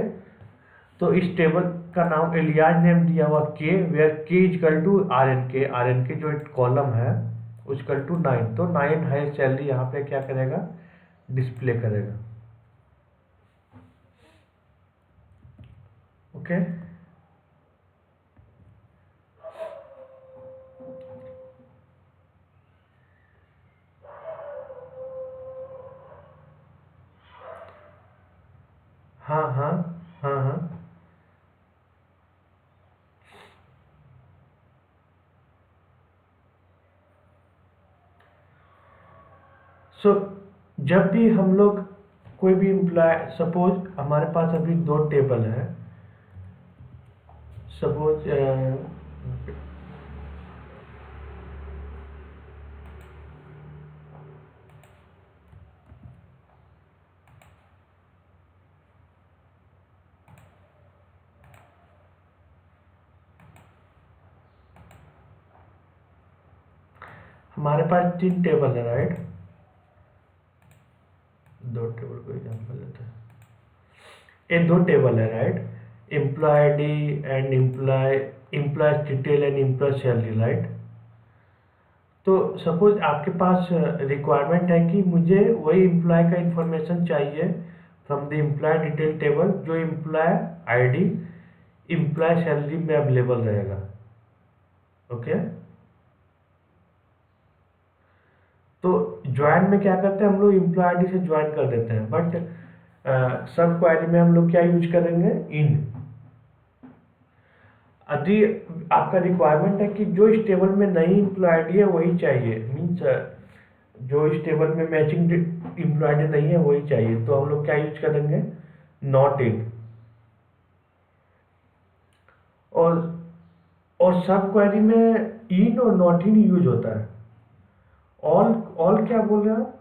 तो इस टेबल का नाम एलियास नेम दिया हुआ के, वेयर के इजकल टू आर एन के जो कॉलम है उसकल टू 9, तो 9 हाईएस्ट सैलरी यहाँ पे क्या करेगा, डिस्प्ले करेगा, ओके। हाँ हाँ हाँ हाँ। सो जब भी हम लोग कोई भी एम्प्लॉय, सपोज हमारे पास अभी 2 टेबल है, सपोज हमारे पास 3 टेबल है, राइट? 2 टेबल को एग्जाम्पल लेते हैं, ये 2 टेबल है, right? Employee ID and employee detail and employee salary, right? तो सपोज आपके पास रिक्वायरमेंट है कि मुझे वही एम्प्लॉय का इंफॉर्मेशन चाहिए from the employee detail table जो एम्प्लॉय आईडी एम्प्लॉय सैलरी में अवेलेबल रहेगा, ओके। तो ज्वाइन में क्या करते हैं हम लोग, एम्प्लॉय आईडी से ज्वाइन कर देते हैं, बट सब क्वेरी में हम लोग क्या यूज करेंगे, इन। यदि आपका रिक्वायरमेंट है कि जो इस टेबल में नई एम्प्लॉय आईडी है वही चाहिए, मीन्स जो इस टेबल में मैचिंग एम्प्लॉय आईडी नहीं है वही चाहिए, तो हम लोग क्या यूज करेंगे, नॉट इन। और सब क्वेरी में इन और नॉट इन यूज होता है। ऑल क्या बोल रहे हो?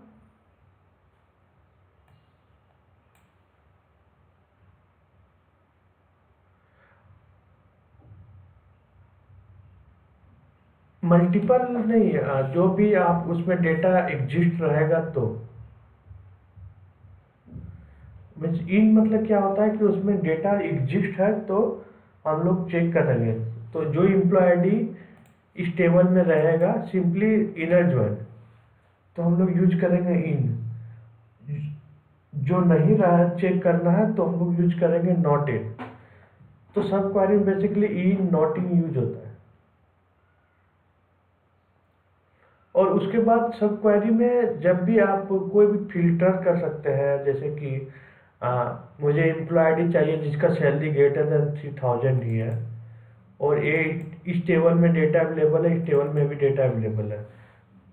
मल्टीपल नहीं, जो भी आप उसमें डेटा एग्जिस्ट रहेगा तो मीन्स इन मतलब क्या होता है कि उसमें डेटा एग्जिस्ट है तो हम लोग चेक करेंगे। तो जो इम्प्लॉय आईडी इस टेबल में रहेगा सिंपली इनर ज्वाइन, तो हम लोग यूज करेंगे इन। जो नहीं रहा चेक करना है तो हम लोग यूज करेंगे नॉट इन। तो सब क्वेरी में basically in not in use होता है। और उसके बाद सब क्वेरी में जब भी आप कोई भी फिल्टर कर सकते हैं, जैसे कि मुझे एम्प्लॉय आईडी चाहिए जिसका सैलरी ग्रेटर देन 3000 ही है, और ये इस टेबल में डेटा अवेलेबल है, इस टेबल में भी डेटा अवेलेबल है,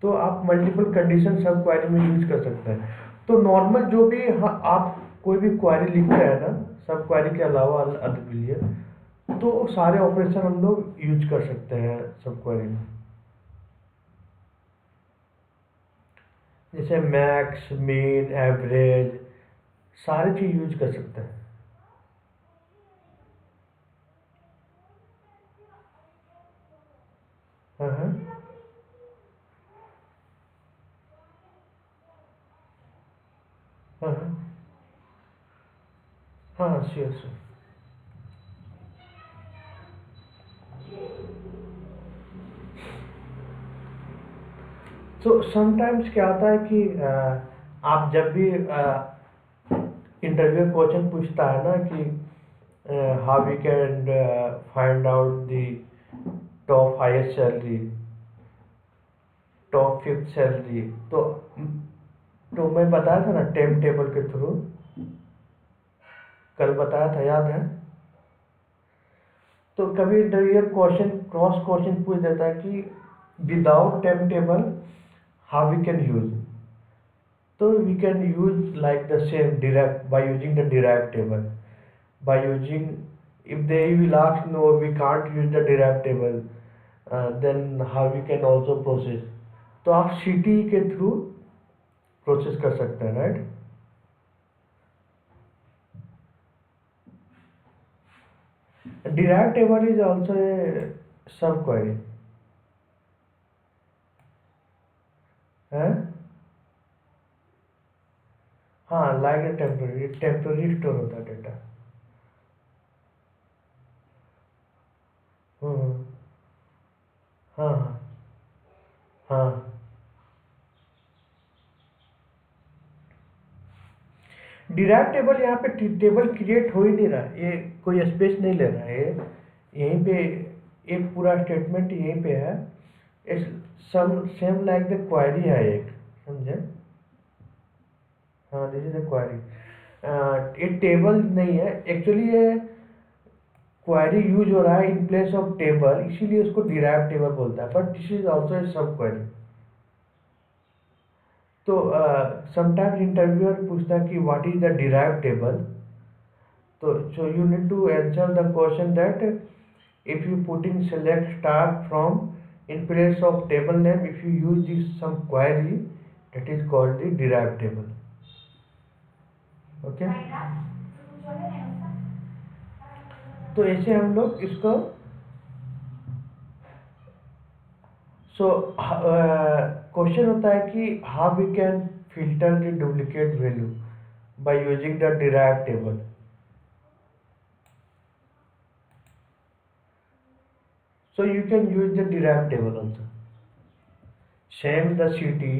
तो आप मल्टीपल कंडीशन सब क्वेरी में यूज कर सकते हैं। तो नॉर्मल जो भी आप कोई भी क्वेरी लिखते हैं ना सब क्वेरी के अलावा अदर के लिए, तो सारे ऑपरेशन हम लोग यूज कर सकते हैं सब क्वेरी में, जैसे मैक्स मीन एवरेज सारी चीज यूज कर सकते हैं। हाँ हाँ हाँ हाँ हाँ श्योर श्योर। तो समटाइम्स क्या होता है कि आप जब भी इंटरव्यू क्वेश्चन पूछता है ना कि how we can find out the top highest salary, top fifth salary, तो मैं बताया था ना टाइम टेबल के थ्रू, कल बताया था याद है। तो कभी इंटरव्यूअर क्वेश्चन क्रॉस क्वेश्चन पूछ देता है कि without time table how we can use, तो we can use like the same direct by using the derived table, by using, if they will ask no we can't use the derived table, then how we can also process, तो आप CT के थ्रू प्रोसेस कर सकते हैं, right. derived table is also a sub query है। हाँ लाइक टेम्पररी टेम्पररी स्टोर होता है डेटा। हम्म। हाँ हाँ हाँ। डिराइव टेबल यहाँ पे टेबल क्रिएट हो ही नहीं रहा है, ये कोई स्पेस नहीं ले रहा है, ये यहीं पे एक पूरा स्टेटमेंट यहीं पे है। इस सम सेम लाइक द क्वेरी है एक, समझे। हाँ दिस इज द क्वेरी, ये टेबल नहीं है एक्चुअली, ये क्वेरी यूज हो रहा है इन प्लेस ऑफ टेबल, इसीलिए उसको डिराइव टेबल बोलता है, but this is also a सब क्वेरी। तो समटाइम्स इंटरव्यूअर पूछता है कि what is the derive table, so you need to answer the question that if you putting select star from in place of table name, if you use this some query, that is called the derived table, okay। तो ऐसे हम लोग इसको, सो क्वेश्चन होता है कि how we can filter the duplicate value by using the derived table। So you can use the derived table also. Same the CT,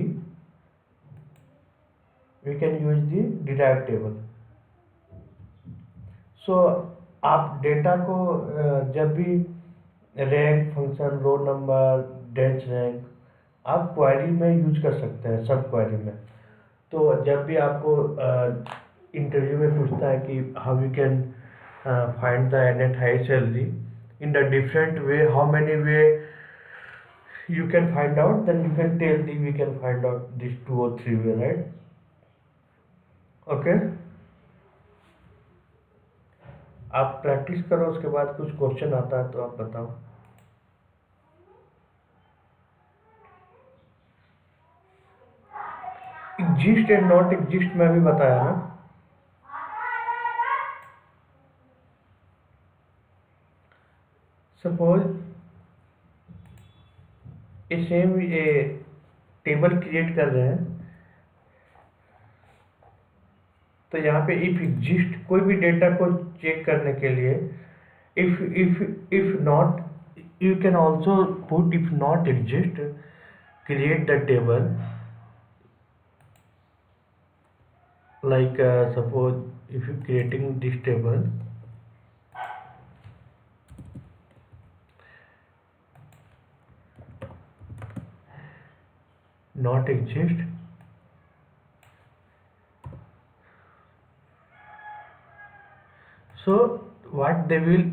we can use the derived table। So आप डेटा को जब भी rank function row number dense rank आप क्वेरी में यूज कर सकते हैं सब क्वेरी में। तो जब भी आपको इंटरव्यू में पूछता है कि how you can find the net high salary in the different way, how many way you can find out, then you can tell the we can find out these 2 or 3 way, right, okay। आप प्रैक्टिस करो, उसके बाद कुछ क्वेश्चन आता है तो आप बताओ। एग्जिस्ट एंड नॉट एग्जिस्ट मैं भी बताया ना। सपोज ये सेम ये टेबल क्रिएट कर रहे हैं। तो यहाँ पे इफ एग्जिस्ट कोई भी डेटा को चेक करने के लिए if not, you can also put if not exist, create the table, like suppose if you creating this table, not exist, so what they will,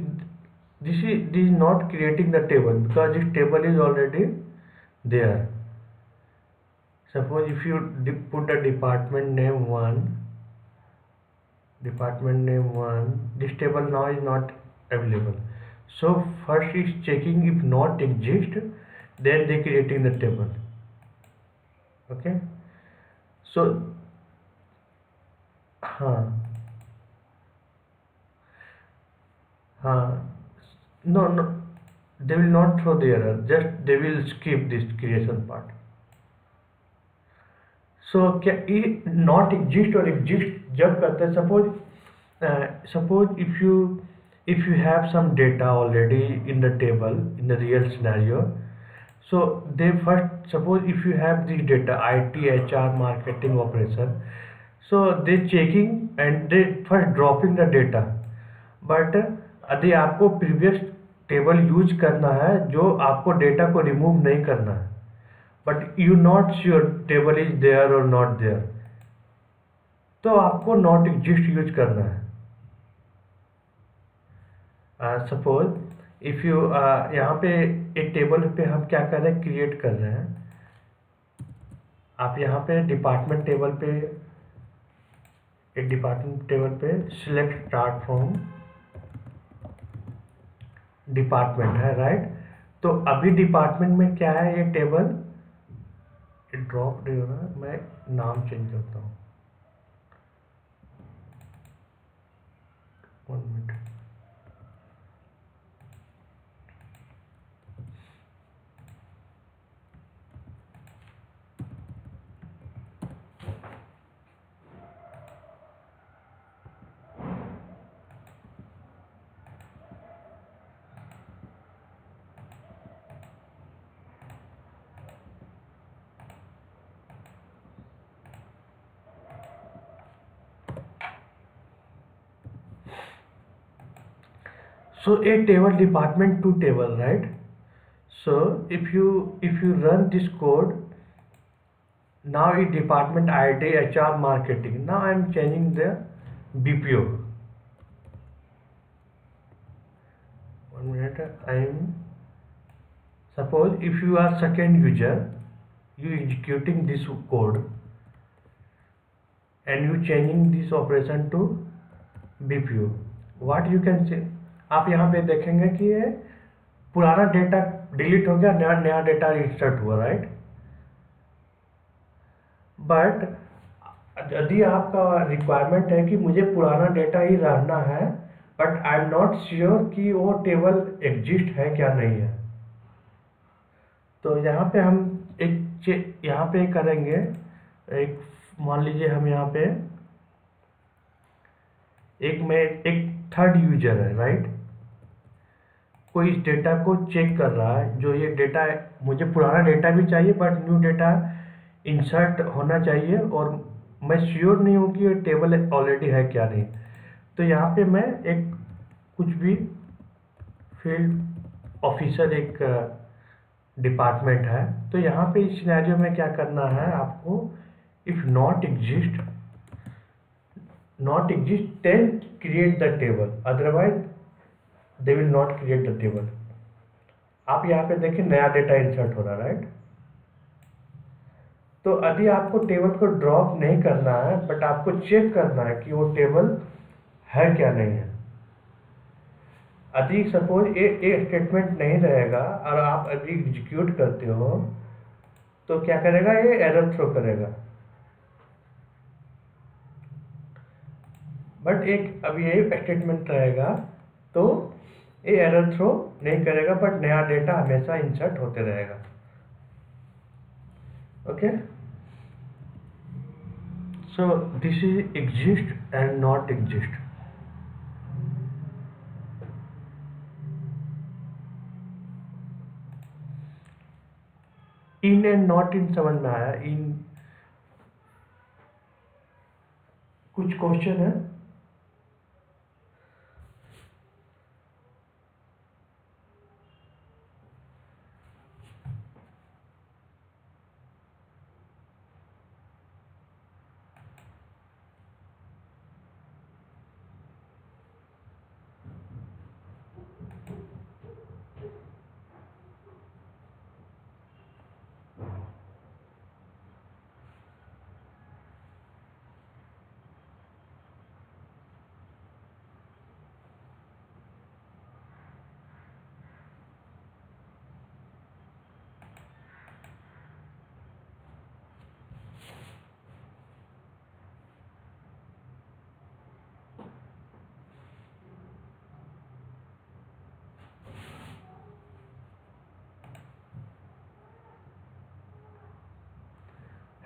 this is not creating the table because this table is already there. Suppose if you put the department name 1, this table now is not available. So first is checking if not exist, then they creating the table. Okay. So हाँ हाँ no, they will not throw the error, just they will skip this creation part. सो क्या ये नॉट एग्जिस्ट और एग्जिस्ट जब करते हैं, suppose if you have some data already in the table in the real scenario, so they first, suppose if you have this data IT HR marketing operation, so they checking and they first dropping the data, but यदि आपको प्रीवियस टेबल यूज करना है जो आपको डेटा को रिमूव नहीं करना है, but you not sure table is there और नॉट देयर, तो आपको नॉट एग्जिस्ट यूज करना है। सपोज इफ यू यहाँ पे एक टेबल पे हम क्या कर रहे हैं, क्रिएट कर रहे हैं। आप यहाँ पे डिपार्टमेंट टेबल पे सिलेक्ट स्टार्ट फ्रॉम डिपार्टमेंट है, राइट। तो अभी डिपार्टमेंट में क्या है, ये टेबल ड्रॉप नहीं हो रहा, मैं नाम चेंज करता हूँ, 1 minute. So a table department to table, right? So if you run this code, now in department ID HR marketing, now I am changing the BPO. 1 minute, I am, suppose if you are second user, you executing this code and you changing this operation to BPO, what you can say, आप यहाँ पे देखेंगे कि ये पुराना डेटा डिलीट हो गया, नया डेटा इंसर्ट हुआ, राइट। बट यदि आपका रिक्वायरमेंट है कि मुझे पुराना डेटा ही रहना है, but I am not sure कि वो टेबल एग्जिस्ट है क्या नहीं है, तो यहाँ पे हम यहाँ पे करेंगे, एक मान लीजिए हम यहाँ पे एक थर्ड यूजर है, राइट। कोई इस डेटा को चेक कर रहा है, जो ये डेटा है, मुझे पुराना डेटा भी चाहिए बट न्यू डेटा इंसर्ट होना चाहिए, और मैं श्योर नहीं हूँ कि ये टेबल ऑलरेडी है क्या नहीं। तो यहाँ पे मैं एक कुछ भी फील्ड ऑफिसर एक डिपार्टमेंट है, तो यहाँ पे इस सिनेरियो में क्या करना है आपको, if not exist then create the table, otherwise they will not create the table। आप यहाँ पे देखिए नया डेटा इंसर्ट हो रहा है, राइट। तो यदि आपको टेबल को ड्रॉप नहीं करना है बट आपको चेक करना है कि वो टेबल है क्या नहीं है, यदि सपोज ये स्टेटमेंट नहीं रहेगा और आप यदि एग्जीक्यूट करते हो तो क्या करेगा, ये एरर थ्रो करेगा। बट एक अब ये स्टेटमेंट रहेगा तो ये एरर थ्रो नहीं करेगा, बट नया डेटा हमेशा इंसर्ट होते रहेगा। Okay, so this is exist and not exist. In and not in समझ में आया? इन कुछ क्वेश्चन है?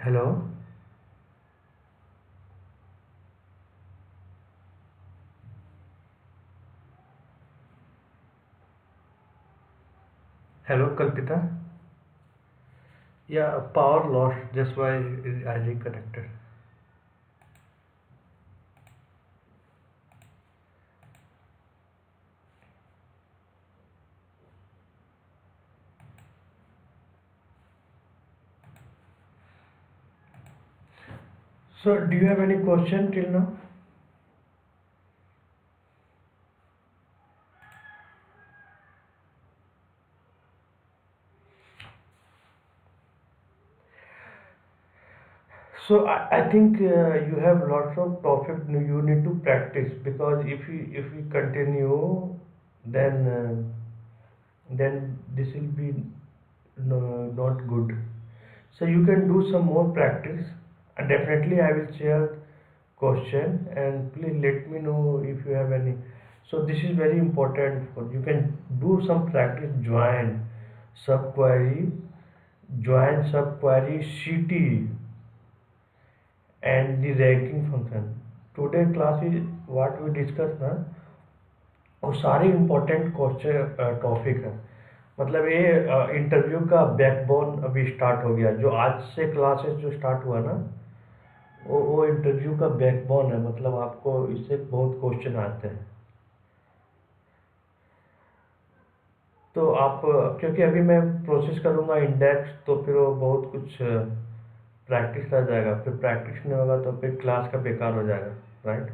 हेलो, हेलो कल्पिता. Yeah, power lost. That's why I reconnected. So, do you have any question till now? So, I think you have lots of topic you need to practice, because if we continue, then this will be no, not good. So you can do some more practice, and definitely I will share question, and please let me know if you have any. So this is very important. You can do some practice. Subquery join subquery CT and the ranking function. Today class is what we discussed ना, वो सारे इम्पोर्टेंट क्वेश्चन टॉपिक है. मतलब ये इंटरव्यू का बैकबोन अभी स्टार्ट हो गया. जो आज से क्लासेस जो स्टार्ट हुआ ना, वो इंटरव्यू का बैकबोन है. मतलब आपको इससे बहुत क्वेश्चन आते हैं. तो आप क्योंकि अभी मैं प्रोसेस करूँगा इंडेक्स, तो फिर वो बहुत कुछ प्रैक्टिस रह जाएगा. फिर प्रैक्टिस नहीं होगा तो फिर क्लास का बेकार हो जाएगा, right?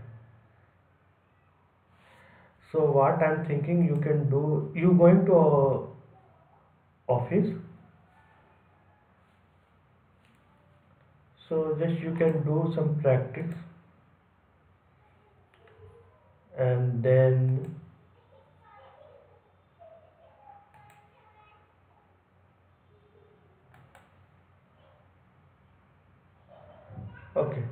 So what I am thinking you can do, you going to office, so just you can do some practice, and then okay.